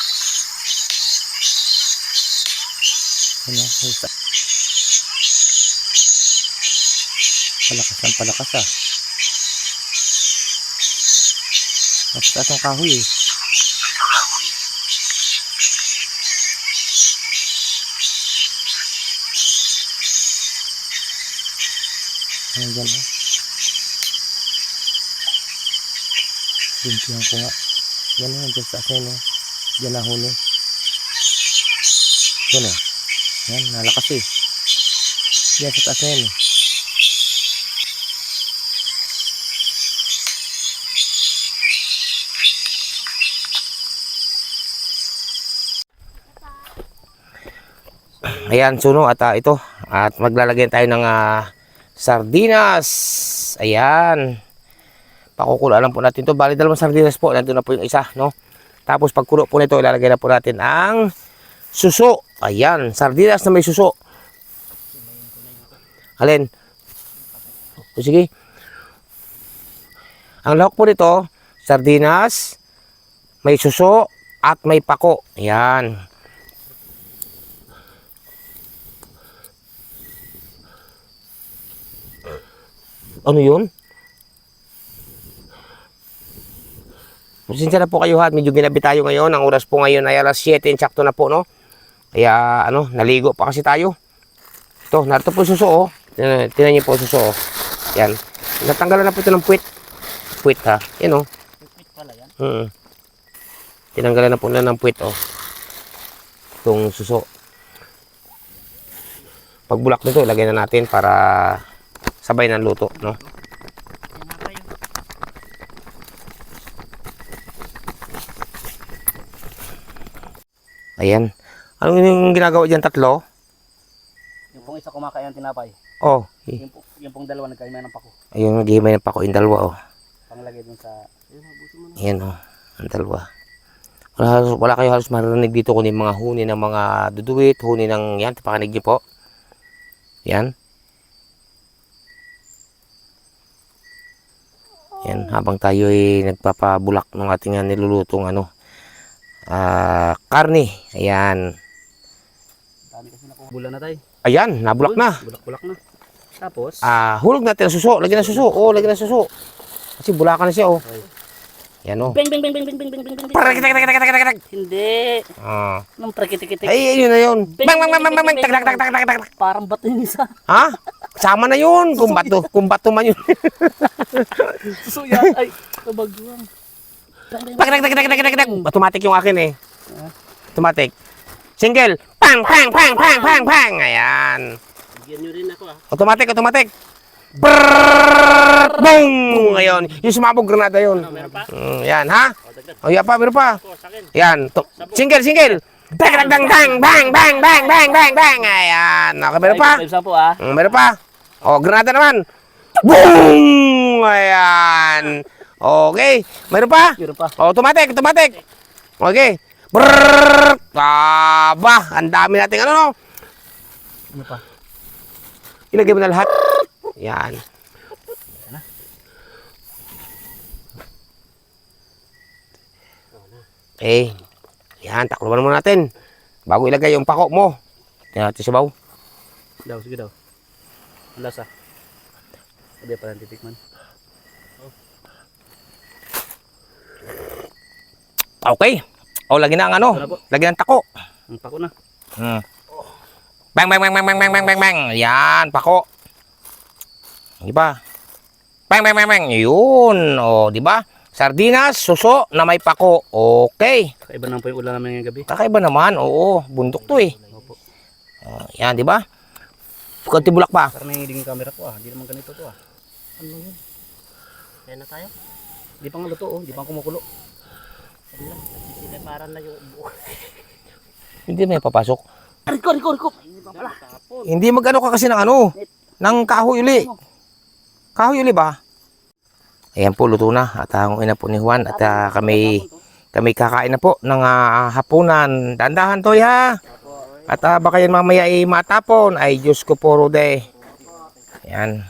Ano? Palakas ng palakas ah. Nasa taas ng kahoy eh. Ano dyan oh? Bintihan ko nga. Yan o, dyan sa taas na yun o. Dyan nahuli. Yan o. Yan, nalakas eh. Yan sa taas na yun eh. Ayan, suno at ito. At maglalagyan tayo ng sardinas. Ayan. Pakukulaan lang po natin to. Bali dalawang sardinas po. Nandun na po yung isa, no? Tapos pagkulo po nito, ilalagay na po natin ang suso. Ayan, sardinas na may suso. Alin? O sige. Ang lahok po nito, sardinas, may suso, at may pako. Ayan. Ano yun? Pasensya na po kayo ha, medyo ginabi tayo ngayon. Ang oras po ngayon ay alas 7, sakto na po, no? Kaya, naligo pa kasi tayo. Ito, narito po suso, oh. Tinan niyo po suso, oh. Yan. Natanggalan na po ito ng puwit. Puwit, ha? Yan, oh. Puwit pala yan? Tinanggalan na po na ng puwit, oh. Itong suso. Pagbulak nito, ilagay na natin para sabay ng luto, no? Ayan. Ano yung ginagawa dyan, tatlo? Yung pong isa kumakain ng tinapay. Oh. Yung pong dalawa nagkain ng pako. Ayun, nag-ihimay ng pako yung dalawa, oh. Panglagay dun sa... Ayan, oh. Ang dalawa. Wala kayo halos marinig dito kundi mga huni ng mga duduwit, huni ng yan. Pakinig niyo po. Yan. Yan, habang tayo ay nagpapabulak ng ating nilulutong karne. Ayan. Dami kasi nakuha. Bula na tayo. Ayan, nabulak na. Bulak-bulak na. Tapos, Hulog natin ang suso. Lagyan ng suso. Oh, lagyan ng suso. Kasi bulakan na siya, oh. Yan, oh. bing, bing, bing, bing, bing, bing, bing, bing, bing. Parakitik. Hindi. Ah. Nung prakitik-kitik. Ay, yun na yun. Bang, bang, bang, bang, bang. Tak. Parang bato yung isa. Ha? Sama na yun. Kumbato man yun. Susuya. Ay, kabagwang. Tak. Automatic yung akin eh. Automatic. Single. Pang. Ayan. Bigyan nyo rin ako Automatic. Brrrr! Boom! Ayun. Yung sumabog granada yun. Meron pa? Yan, ha? O, yan pa, meron pa. Ako, sakin. Yan. Single. Bang. Ayan. Okay, meron pa? Meron pa. O, granada naman. Boom! Ayan. Okay. Meron pa? Meron pa. O, automatic. Okay. Brrrr! Aba, ang dami nating no? Ano pa? Ilagay mo na lahat. Yan. Okay. Yan, takloban muna natin. Bago ilagay yung pako mo. Tingnan natin sa baw. Sige daw. Ang lasa. Sabi pa lang titikman. Okay. O, lagyan na ang lagyan ng tako. Ang pako na. Bang. Yan, pako. Di ba? Bang. Yun. O, di ba? Sardinas, suso na may pako. Okay. Kakaiba naman po yung ulam namin ngayong gabi. Kakaiba naman. Oo, bundok to eh. Opo. Yan, di ba? Kunti bulak pa. Parang nangihiling yung camera ko Hindi naman ganito to Ano yun? Kaya na tayo? Hindi pa nga luto Hindi pa kumukulo. Parang na yung buo. Hindi may papasok. Riko. Hindi magano ka kasi ng ano, ng kahoy uli. Kahoy uli ba? Ayan po, luto na. At ang ina po ni Juan. At kami kakain na po ng hapunan. Dandahan to ha. At baka yan mamaya ay matapon. Ay, Diyos ko po, Rode. Ayan.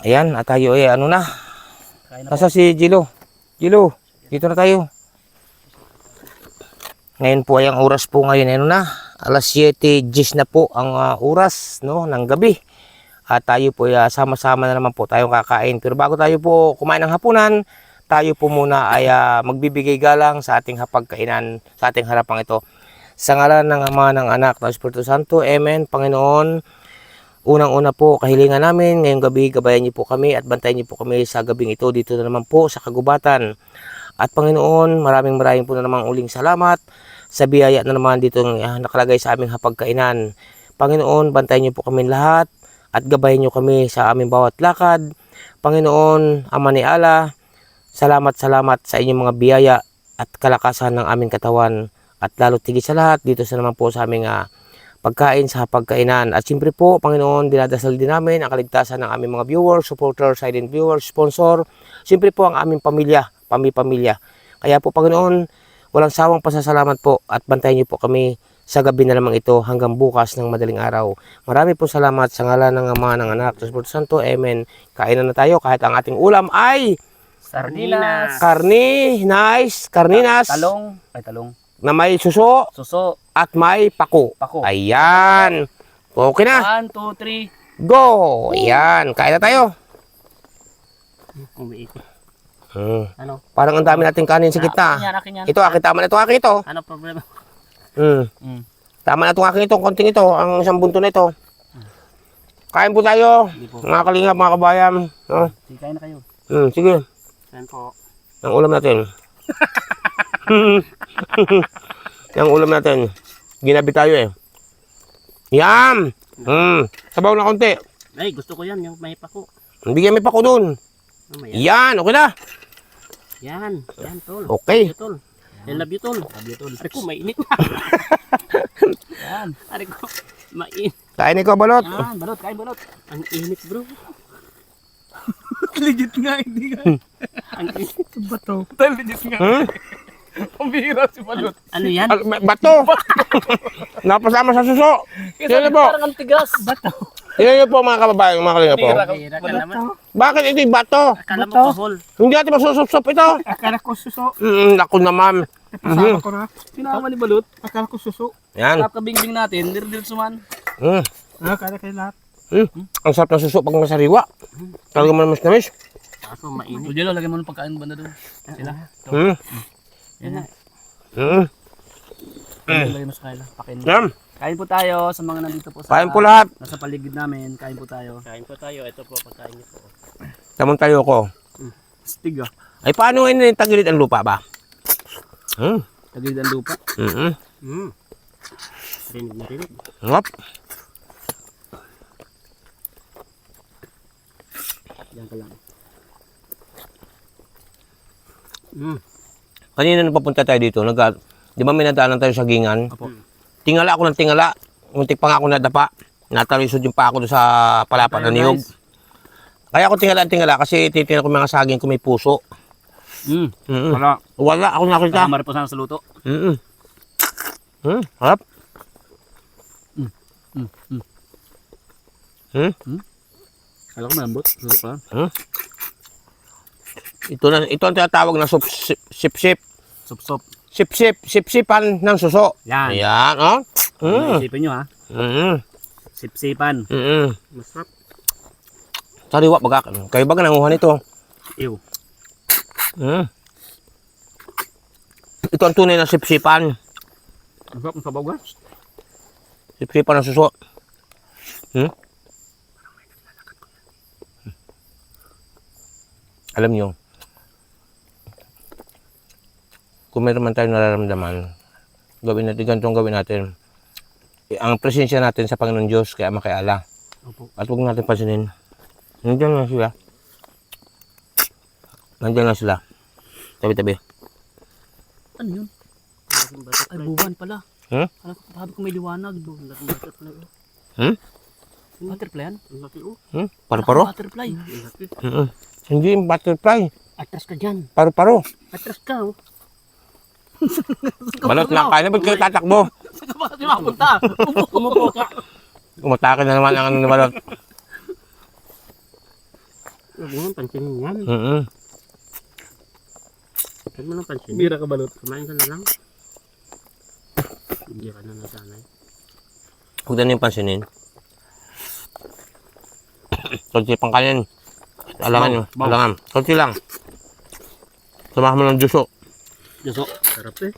Ayan, at tayo ay ano na. Nasa si Jilo. Jilo, dito na tayo. Ngayon po ay ang oras po ngayon ano na. Alas 7:10 na po ang oras no ng gabi. At tayo po ay sama-sama na naman po tayong kakain. Pero bago tayo po kumain ng hapunan, tayo po muna ay magbibigay galang sa ating hapagkainan sa ating harapang ito. Sa ngalan ng Ama, ng Anak, ng Espiritu Santo. Amen. Panginoon, unang-una po kahilingan namin ngayong gabi, gabayan niyo po kami at bantayan niyo po kami sa gabing ito dito na naman po sa kagubatan. At Panginoon, maraming po na namang uling salamat sa biyaya na naman dito nakalagay sa aming hapagkainan. Panginoon, bantayan niyo po kami lahat at gabayan niyo kami sa aming bawat lakad. Panginoon, Ama ni Allah, salamat sa inyong mga biyaya at kalakasan ng aming katawan at lalo tigit sa lahat dito sa naman po sa aming pagkain sa hapagkainan. At siyempre po, Panginoon, dinadasal din namin ang kaligtasan ng aming mga viewers, supporters, silent viewers, sponsor. Siyempre po ang aming pamilya. Kaya po, Panginoon, walang sawang pasasalamat po at bantayan niyo po kami sa gabi na lamang ito hanggang bukas ng madaling araw. Marami po salamat sa ngalan ng Ama, ng Anak, ng Espiritu Santo. Amen. Kainan na tayo kahit ang ating ulam ay Sardinas. Karninas. Talong. Na may suso Suso. at may pako. Ayan. Okay na. 1, 2, 3. Go. Ayan. Kain na tayo. Umiikot. Ano? Parang ang dami nating kanin sa kita. Akin yan. Ito, akin. Tama na ito. Akin ito. Ano problema? Tama na itong akin ito. Konting ito. Ang isang bunto na ito. Kain po tayo. Mga kalingap, mga kabayan. Sige, kain na kayo. Sige. Kain po. Ang ulam natin. Ang ulam natin. Ginabi tayo eh. Yan. Sabaw na konti. Ay, gusto ko yan. Yung may pako. Bigyan may pako dun. Yan. Okay na. Yan, tol. Okay. Tol. I love you, tol. Ari ko, mainit na. Yan. Ari ko, mainit. Kain ikaw, balot. Yan, balot. Kain balot. Ang init, bro. Legit nga, hindi nga. Ang init. Bato. Legit nga. Pambihira si balot. Ano yan? Bato. Napasama sa suso. Sino po? Parang ang tigas. Bato. Sino po mga kababayan, mga kalingap po? Bihira ka naman. Bakit ito yung bato? Akala mo kahol. Hindi natin masusop-sop ito. Akala ko suso. Naku naman. Kasama ko na. Sinama ni balot. Akala ko suso. Yan. Sarap kabingbing natin. Dirdil suman. Akala kayo lahat. Ang sarap ng suso pag masariwa. Talaga mo naman namis. Kaso mainit. Ujelo, lagyan mo ng pagkain banda doon. Sila. Yan na. Lagyan mo sa kaila. Pakain mo. Yan. Kain po tayo sa mga nandito po sa Kain po lahat. nasa paligid namin. Kain po tayo. Kain po tayo. Ito po pagkain niyo po. Tamon tayo ko. Stig ah. Ay paano ngayon tagilid ang lupa ba? Tagilid ang lupa. Rinig na rinig. Ngap. Yan ka lang. Kanina napapunta tayo dito. Di ba may nadaanan tayo sa gingan? Apo. Tingala ako ng tingala. Muntik pa nga ako nadapa. Natalisod yung pa ako doon sa palapa ng niyog. Kaya ako tingala kasi titingnan ko mga saging kung may puso. Wala. Wala ako nakita. Kamari po sana sa luto. Harap. Kala ko malambot. Luto pa. Ito ang tinatawag na sip-sip. Sup-sup. Sip-sipan ng suso. Yan. Ayan, oh. Isipin nyo ha. Sip-sipan. Masarap. Sariwa, baga. Kayo baga nanguha nito. Ew. Ito ang tunay na sip-sipan. Masarap ng sabaw guys. Sip-sipan ng suso. alam nyo, kung meron man tayo nararamdaman, gawin natin, ganitong gawin natin. Ang presensya natin sa Panginoon Diyos, kaya makiala. Opo. At huwag natin pansinin. Nandiyan lang sila. Nandiyan lang sila. Tabi-tabi. Ano yun? Ay, buwan pala. Hmm? Sabi ko may liwanag. Butterfly. Hmm? Butterfly yan? Ang laki oh. Paro-paro? Butterfly. Hindi yung butterfly. Atras ka dyan. Paro-paro. Atras ka oh. Balot na kaya. Ba't kayo tatakbo? Saan ka ba kasi mapunta? Umupo ka. Umatake na naman ang ano ni Balot. Huwag mo nang pansinin yan. Huwag mo nang pansinin. Bira ka balot. Kumain ka na lang. Hindi ka na nasanay. Huwag na yung pansinin. Kunti pang kanin. Alangan nyo. Alangan. Kunti lang. Samahan mo ng juso. Yaso. Sarap eh.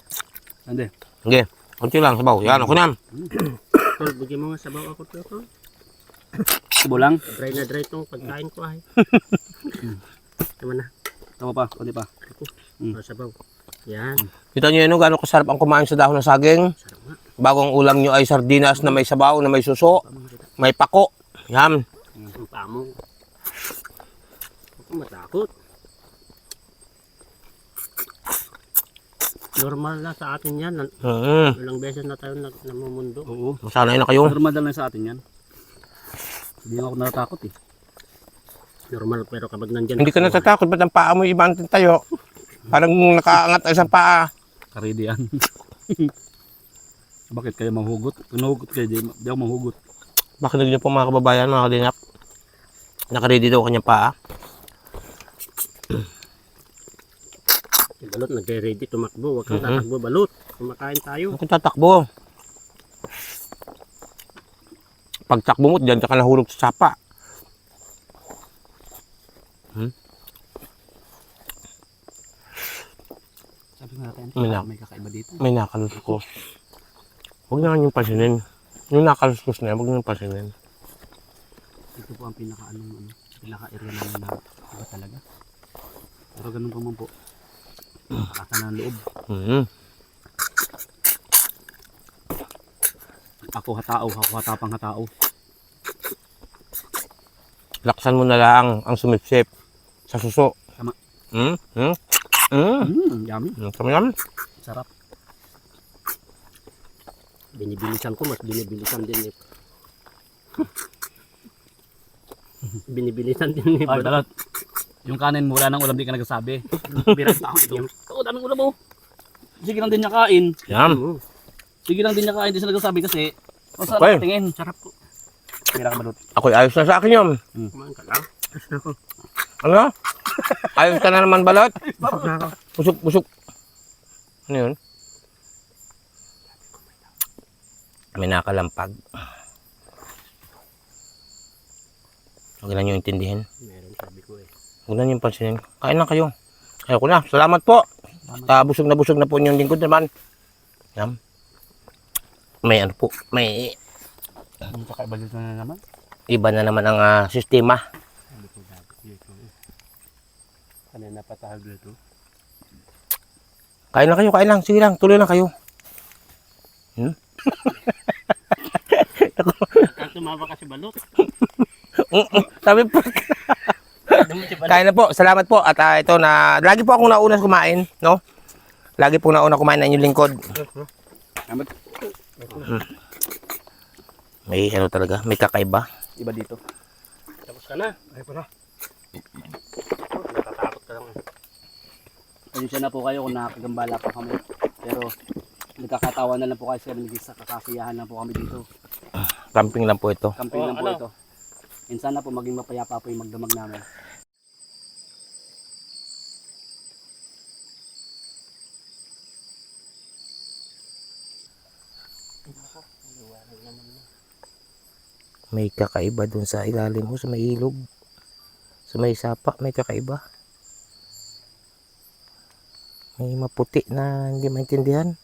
Ande. Sige. Kunti lang. Sabaw. Yan. Ako na. Tol, bigyan mo nga sabaw ako to. Subo lang. Dry na dry tong pagkain ko ay. Tama na. Tama pa. Kunti pa. Sabaw. Yan. Kita nyo yun, gano'ng kasarap ang kumain sa dahon ng saging. Sarap nga. Bagong ulam nyo ay sardinas na may sabaw, na may suso, may pako. Yan. Ang pamo. Huwag kang matakot. Normal na sa atin yan. Ilang beses na tayo namumundo. Oo. Sanay na kayo. Normal lang sa atin yan. Hindi ako natatakot eh. Normal pero kapag nandyan. Hindi ka natatakot, ba't ang paa mo iba ang tayo? Parang nakaangat ang isang paa. Karidi yan. Bakit kayo mahugot? Kung nahugot kayo, di ako mahugot. Bakit naging po mga kababayan, mga kalingap? Nakaready daw kanyang paa. Si Balot nagre-ready tumakbo. Huwag kang tatakbo Balot. Kumakain tayo. Huwag kang tatakbo. Pag takbo mo, diyan ka nahulog sa sapa. Sabi nga natin, may kakaiba dito. May nakaluskos. Huwag na yung pansinin. Yung nakaluskos na yan, huwag na yung pansinin. Ito po ang pinaka-area namin na iba talaga. Pero ganun pa man po. Nakakasa ng loob. Ako hatapang hatao. Laksan mo na lang ang sumipsip sa suso. Tama. Yummy. Yummy. Sarap. Binibilisan ko. Mas binibilisan din eh. Binibilisan din eh. Ay, Balot. Yung kanin mo, wala nang ulam, di ka nagsasabi. Birang tao ito. Oo, daming ulam mo. Sige lang din niya kain. Yum. Sige lang din niya kain, di siya nagsasabi kasi. O saan Okay. tingin? Sarap po. Bira ka Balot. Ako'y ayos na sa akin yun. Kumain ka lang. Ano? Ayos ka na naman, Balot? Busog na ako. Busog, busog. Ano yun? May nakalampag. Huwag na nyo intindihin. Meron sabi ko eh. Huwag na nyo pansinin. Kain na kayo. Ayoko na. Salamat po. Busog na po yung lingkod naman. Yan. May ano po. May Ang kakaiba dito na naman. iba na naman ang sistema. Kanina patahag dito. Kain na kayo, kain lang. Sige lang, tuloy lang kayo. Kaya tumawa kasi Balot. Sabi po. Kain na po. Salamat po. At ito na, lagi po akong nauna kumain, no? Lagi po nauna kumain na inyong lingkod. May ano talaga, may kakaiba. Iba dito. Tapos ka na. Ay pa na. Natatakot ka lang. Pasensya na po kayo kung nakakagambala pa kami. Pero nagkakatawa na lang po kasi naging sa kakasiyahan lang po kami dito. Camping lang po ito. Camping lang po ito. Minsan na po maging mapayapa po yung magdamag namin. May kakaiba dun sa ilalim mo, sa may ilog. Sa may sapa, may kakaiba. May maputi na hindi maintindihan.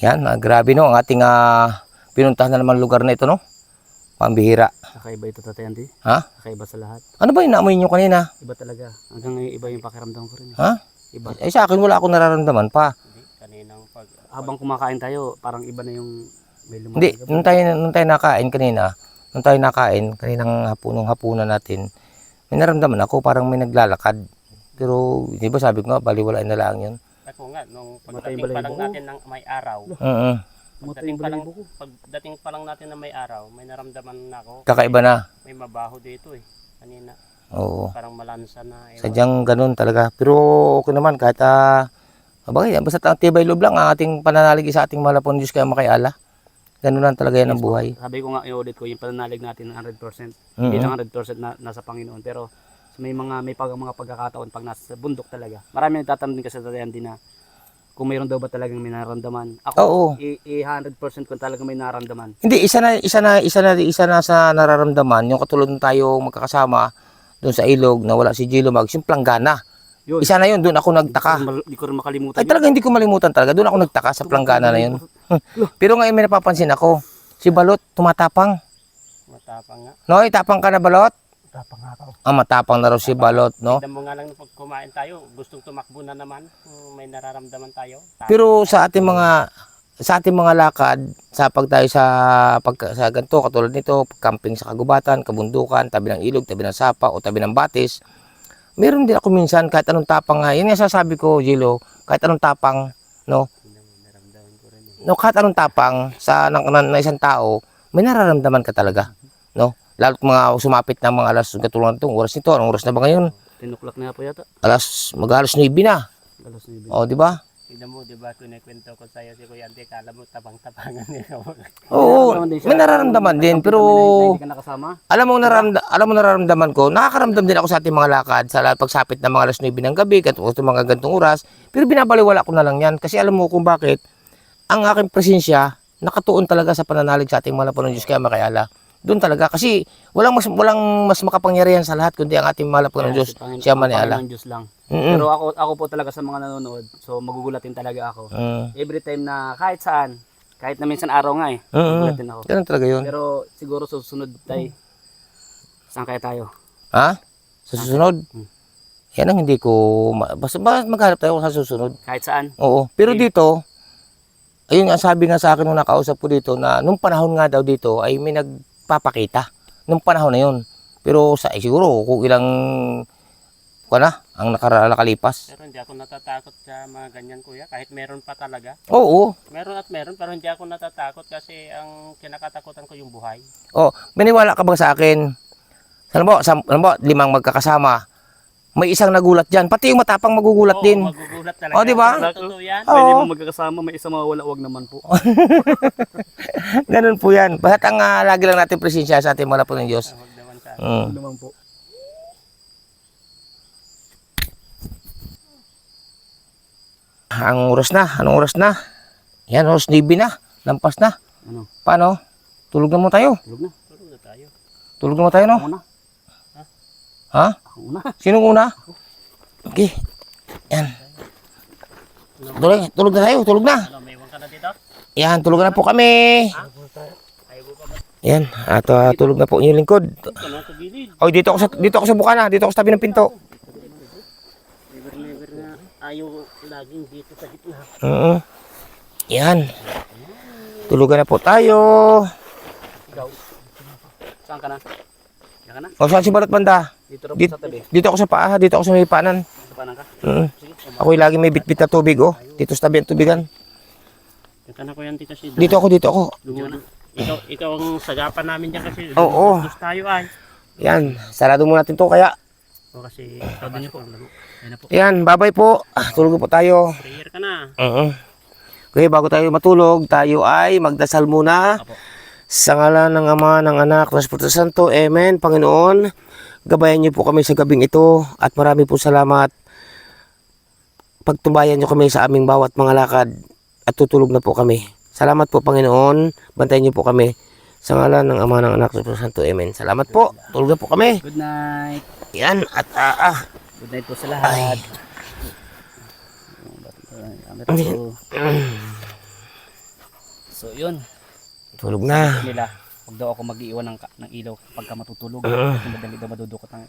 Yan, grabe no, ang ating pinuntahan na naman lugar na ito no. Pambihira. Kakaiba ito, Tatay Andy. Ha? Kakaiba sa lahat. Ano ba yung naamoy nyo kanina? Iba talaga. Hanggang ngayon, iba yung pakiramdam ko rin. Ha? Iba. Eh sa akin wala akong nararamdaman pa. Kaninang pag... Habang kumakain tayo, parang iba na yung may Hindi, lumalagay. nung tayo nakain kanina, kaninang hapunan natin, may naramdaman ako parang may naglalakad. Pero, di ba sabi ko nga, baliwalain na lang yun. Ako nga, nung Matay pagdating balay pa lang buko. natin ng may araw, Matay yung buko. pagdating pa lang natin ng may araw, may naramdaman na ako. Kakaiba na. May mabaho dito eh. Kanina, Oo. parang malansa na. Ewan. Sadyang ganun talaga. Pero okay naman kahit bagay, basta tibay loob lang ang ating pananalig sa ating mahal pong Diyos kaya makaiala. Ganun lang talaga yan ang buhay. Sabi ko nga, i-audit ko yung pananalig natin ng 100%. Mhm. Hindi lang 100% na nasa Panginoon. Pero may mga pagkakataon pag nasa bundok talaga. Marami nagtatanong din kasi sa Andy na kung mayroon daw ba talagang may nararamdaman. Ako, Oo. 100% kung talagang may nararamdaman. Hindi, isa na sa nararamdaman, yung katulad ng tayo magkakasama doon sa ilog na wala si Gilo Mags, yung planggana. Yun. Isa na yun, doon ako nagtaka. Hindi ko rin makalimutan. Ay talaga hindi ko malimutan talaga, doon ako nagtaka sa planggana na yun. Pero ngayon may napapansin ako, si Balot tumatapang. Matapang nga. No, itapang ka na Balot? Tapang nga ako. Matapang na raw si Balot, no? Tignan mo nga lang pag kumain tayo, gustong tumakbo na naman. Kung may nararamdaman tayo. Pero sa ating mga lakad, sa pag tayo sa ganito, katulad nito, camping sa kagubatan, kabundukan, tabi ng ilog, tabi ng sapa, o tabi ng batis, meron din ako minsan, kahit anong tapang nga, yun yung sasabi ko, Gilo, kahit anong tapang, no? No, kahit anong tapang sa na isang tao, may nararamdaman ka talaga, no? Lalo't mga sumapit ng mga alas, katulad nito, oras nito, anong oras na ba ngayon? 10 o'clock na po yata. Mag-alas 9 na. Alas 9. O, di ba? Tignan mo, di ba, kunikwento ko sa'yo si Kuya Ante, kala mo tabang-tabangan niya. Oo, may nararamdaman din, pero Hindi ka nakasama. alam mo nararamdaman ko, nakakaramdam din ako sa ating mga lakad sa pagsapit ng mga alas 9 ng gabi, mga gantong oras, pero binabaliwala ko na lang yan kasi alam mo kung bakit ang aking presensya nakatuon talaga sa pananalig sa ating mga ng Diyos kaya makayala. Doon talaga kasi walang mas makapangyarihan sa lahat kundi ang ating mahal ng Diyos, siya maniala. Panginoon Diyos lang. Mm-mm. Pero ako po talaga sa mga nanonood, so magugulatin talaga ako. Every time na kahit saan, kahit na minsan araw nga magugulatin ako. Ganun talaga yun. Pero siguro susunod tayo. Saan kaya tayo? Ha? Sa susunod? Yan ang hindi ko, basta maghanap tayo sa susunod. Kahit saan? Oo. Pero dito, ayun nga sabi nga sa akin nung nakausap ko dito na nung panahon nga daw dito ay may nagpapakita. Nung panahon na yun. Pero siguro kung ilang ang nakalipas. Pero hindi ako natatakot sa mga ganyan, Kuya, kahit meron pa talaga. Oo. Meron at meron, pero hindi ako natatakot kasi ang kinakatakutan ko yung buhay. Oh, maniwala ka ba sa akin? Alam mo, 5 magkakasama. May isang nagulat diyan. Pati yung matapang magugulat din. Magugulat talaga. Oh, di ba? Totoo yan. Pwede Oo. mo magkakasama, may isa mawawala, wag naman po. Ganun po yan. Basta ang lagi lang natin presensya sa ating mga po ng Diyos. Huwag naman sa Wag naman po. Ang oras na. Anong oras na? Yan, oras 9 na. Lampas na. Ano? Paano? Tulog na muna tayo. Tulog na. tulog na tayo. Tulog na muna tayo, no? Ako na. Ha? Ako na. Sino una? Okay. Yan. Tulog na tayo. Tulog na. Ano, may iwan ka na dito? Yan, tulog na po kami. Yan, at tulog na po yung lingkod. Ito na sa gilid. Oh, dito ako sa bukana, dito ako sa tabi ng pinto. Never na ayaw laging dito sa gitna. Yan. Tulugan na po tayo. Ikaw. Saan ka na? Yan ka na? O, saan si Balot banda? Dito rin po sa tabi. Dito ako sa paa, dito ako sa may paanan. Sa panan ka? Sige. Ako'y lagi may bitbit na tubig, oh. Dito sa tabi ng tubigan. Ito na ko yan dito si Dito ako. Ikaw ang sagapan namin dyan kasi Oo. gusto tayo ay. Yan, sarado muna natin to kaya. O kasi ikaw din po. Ayun na po. Yan, bye-bye po. Tulog po tayo. Prayer ka na. Okay, bago tayo matulog, tayo ay magdasal muna. Apo. Sa ngalan ng Ama, ng Anak, ng Espiritu Santo. Amen. Panginoon, gabayan niyo po kami sa gabing ito at marami po salamat. Pagtumbayan niyo kami sa aming bawat mga lakad at tutulog na po kami. Salamat po, Panginoon. Bantayan niyo po kami. Sa ngalan ng Ama, ng Anak, ng Espiritu Santo. Amen. Salamat po. Tulog na po kami. Good night. Yan at Good night po sa lahat. So yun, Tulog na. nila, huwag daw ako mag-iwan ng ilaw pagka matutulog. Kasi madali daw madudukot ang...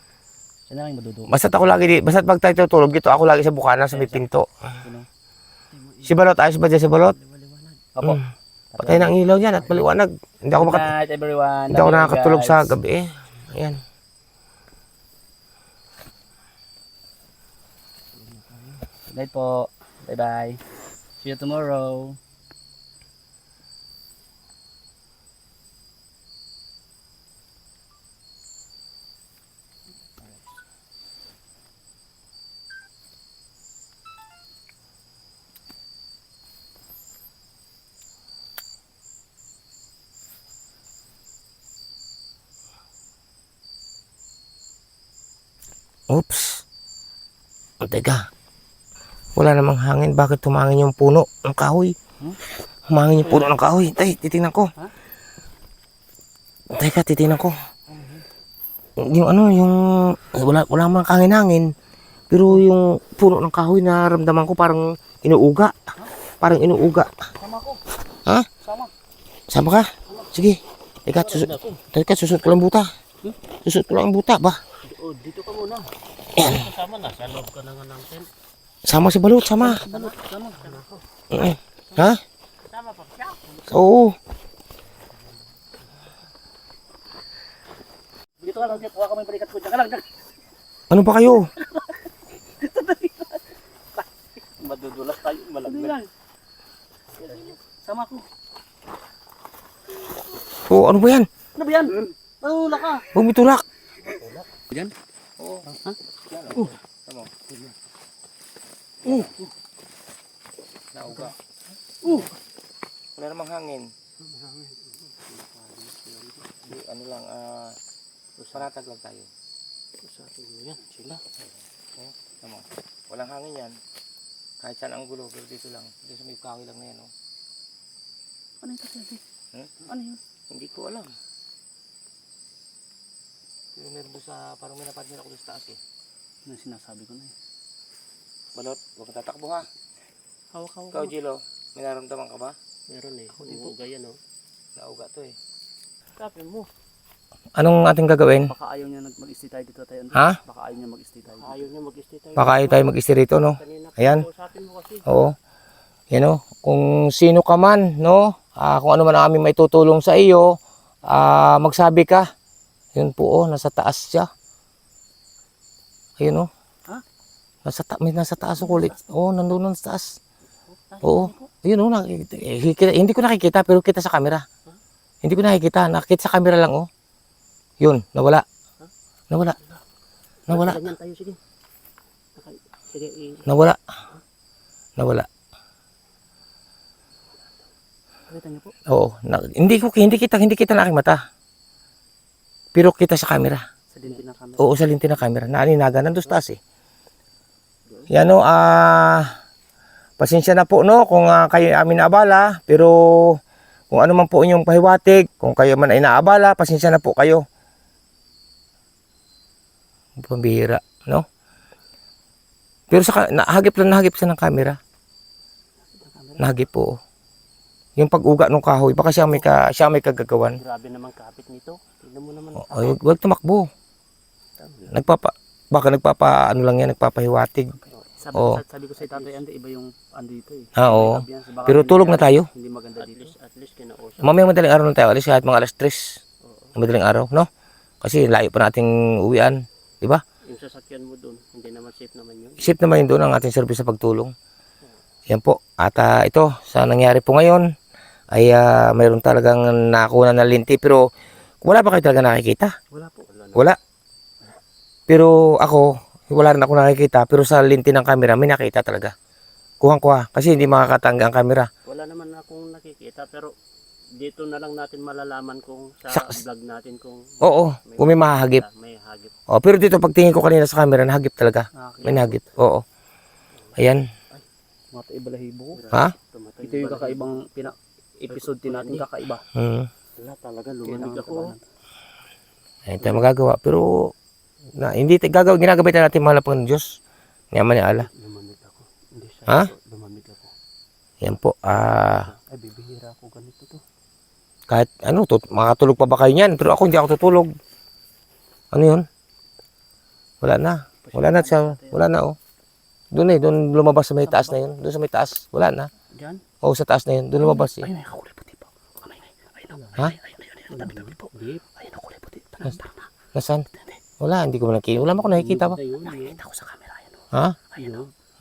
Siya na lang yung madudukot. Basta't ako lagi basta't pag tayo tutulog dito, ako lagi sa bukana sa may pinto. Sino? Si Balot, ayos ba dyan si Balot? Opo. Patay ng ilaw niyan at maliwanag. Hindi ako Good night everyone. hindi ako Love you nakakatulog guys. sa gabi. Ayan. Good night po. Bye bye. See you tomorrow. Oops. O, teka. Wala namang hangin. Bakit tumangin yung puno ng kahoy? Humangin yung puno ng kahoy. Tay, titingnan ko. Teka, titingnan ko. Yung ano, yung... Wala namang hangin-hangin. Pero yung puno ng kahoy na ramdaman ko parang inuuga. Parang inuuga. Sama ko. Ha? Sama. Sama ka? Sige. Teka, susot ko lang buta. Susot ko lang buta ba? Oh, dito ka muna. Ayan. Kasama na, sa loob ka na nga ng tent. Sama si Balot, sama. Sama. Ha? Sama pa siya. Oo. Dito ka lang, kuha ka mo yung balikat ko. Diyan ka lang. Ano ba kayo? Madudulas tayo, malaglag. Sama ko. Oo, ano ba yan? Ano ba yan? Nahula ka. Huwag mo tulak. Yan? Nauga. Wala namang hangin. Di, ano lang, panatag lang tayo. Yan, sila. Tama. Walang hangin yan. Kahit saan ang gulo, pero dito lang. Dito sa may kahoy lang na yan, oh. Ano yung kasi? Ano yun? Hindi ko alam. Pero meron doon sa, parang may napadyan ako doon sa taas eh. Ano yung sinasabi ko na eh. Balot, huwag kang tatakbo ha. Hawak-hawak. Ikaw, Jilo, may naramdaman ka ba? Meron eh. Uuga yan, oh. Nauga to eh. Tapin mo. Anong ating gagawin? Baka ayaw niya mag-stay tayo dito tayo. Ha? Baka ayaw niya mag-stay tayo. Ayaw niya mag-stay tayo. Baka ayaw tayo mag-stay rito, no? Kanina, Ayan. kausapin mo kasi. Oo. Yan o. Kung sino ka man, no? Kung ano man ang aming may tutulong sa iyo, magsabi ka. Yun po, oh. Nasa taas siya. Ayun, oh. Ha? May nasa taas ang kulit. Oo, nandun sa taas. Oo. Ayun, oh. Hindi ko nakikita, pero kita sa camera. Hindi ko nakikita. Nakikita sa camera lang, oh. Yun, nawala. Nawala. Nawala. Ganyan tayo, sige. Sige, Nawala. Nawala. Pakita niyo po. Oo. Hindi kita na aking mata. Pero kita sa camera. Sa dinti ng camera. Oo, sa linti ng camera. Naaninaga. Nandun sa taas eh. Yan o, pasensya na po no kung kayo amin naabala. Pero kung ano man po inyong pahiwatig, kung kayo man ay naabala, pasensya na po kayo. Pambihira, no? Pero nahagip siya ng camera. Nahagip po. Yung pag-uga ng kahoy, baka siya may kagagawan. grabe naman kapit nito. Tignan mo naman. Ay, wag tumakbo. Ano lang yan, nagpapahiwatig. Oo. Sabi ko sa tatay, Andy, iba yung dito eh. Oo. Sabi yan, baka Pero hindi tulog na tayo. Hindi maganda dito. At least kinausap. Mamaya madaling araw na tayo alis kahit mga alas 3. Madaling araw, no? Kasi layo pa nating uwian, di ba? Yung sasakyan mo doon, hindi naman safe naman yun. Safe naman yun doon ang ating service sa pagtulong. Yan po. At ito, sa nangyari po ngayon, ay mayroon talagang nakuha na linti. Pero wala pa kayo talaga nakikita? Wala po. Wala. Pero ako, wala rin ako nakikita. Pero sa linti ng camera, may nakita talaga. Kuhang-kuha. Kasi hindi makakatangga ang camera. Wala naman akong nakikita pero dito na lang natin malalaman kung sa vlog natin kung Oo, kung may mahahagip. may hagip. Oh, pero dito pagtingin ko kanina sa camera, nahagip talaga. May nahagip. Oo. Ayan. Mga ibalahibo ko. Ha? Tumatay. Ito yung kakaibang episode din natin kakaiba. Wala talaga lumamig ako. Ayun tayo magagawa. Pero hindi ginagamitan natin mahal na Panginoon Diyos. Yaman ni Allah. Lumamig ako. Hindi siya. Ha? Lumamig ako. Yan po. Ay, bibihira ako ganito to. Kahit ano, makatulog pa ba kayo niyan? Pero ako hindi ako tutulog. Ano yun? Wala na. Wala na siya. Wala na oh. Doon lumabas sa may taas na yun. Doon sa may taas. Wala na. Diyan? Oo, sa taas na yun. Doon lumabas eh. Ay, may kulay puti po. Kamay, ayun. Ha? Ayun, tabi po. Ayun, kulay puti. Tara na. Nasaan? Wala, hindi ko nakikita. Wala mo ako nakikita ba? Nakikita ko sa camera, ayun. Ha? Ayun,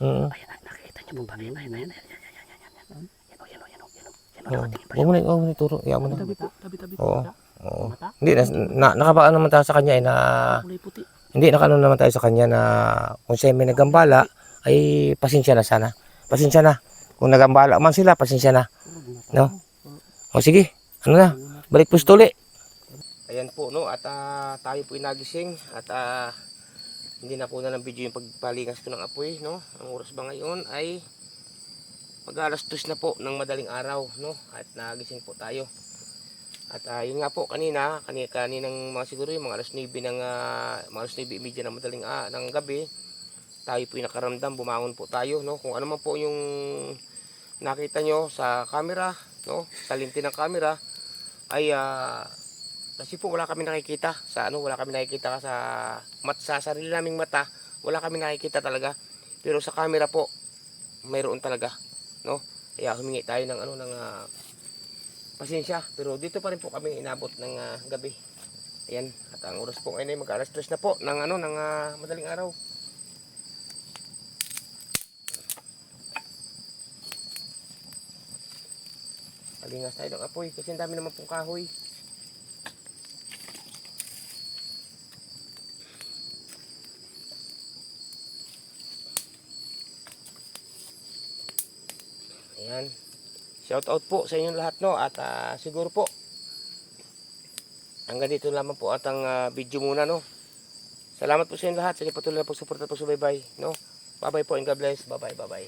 Oo. nakikita niyo po ba? Ayun. Yan, Oo. Huwag mo na ituro. Iyan mo na. tabi. Oo. Oo. Hindi, nakabaano naman tayo sa kanya eh na... Kulay puti. Hindi, nakaano naman tayo sa kanya na kung siya may nagambala, ay pasensya na sana. Pasensya na. Kung nagambala man sila, pasensya na. No? O sige, ano na, balik po uli. Ayan po, no, at tayo po inagising at hindi na po na ng video yung pagpalingas ko ng apoy, no. Ang oras ba ngayon ay mag-alas 2 na po ng madaling araw, no, at nagising po tayo. At yun nga po kaninang mga siguro yung mga alas 9 ng mga alas 9:30 ng madaling ng gabi, tayo po yung nakaramdam, bumangon po tayo, no. Kung ano man po yung nakita nyo sa camera, no, sa lente ng camera ay kasi po wala kami nakikita sa wala kami nakikita sa sarili naming mata, wala kami nakikita talaga. Pero sa camera po mayroon talaga, no. Kaya humingi tayo ng pasensya, pero dito pa rin po kami inabot ng gabi. Ayan, at ang oras po ngayon ay mag-alas 3 na po ng madaling araw. Palingas tayo ng apoy kasi ang dami naman pong kahoy. Ayan. Shout out po sa inyong lahat, no, at siguro po hanggang dito lamang po at ang video muna, no. Salamat po sa inyong lahat. Sige, patuloy na po support at po subaybay, no. Bye bye po and God bless. Bye bye.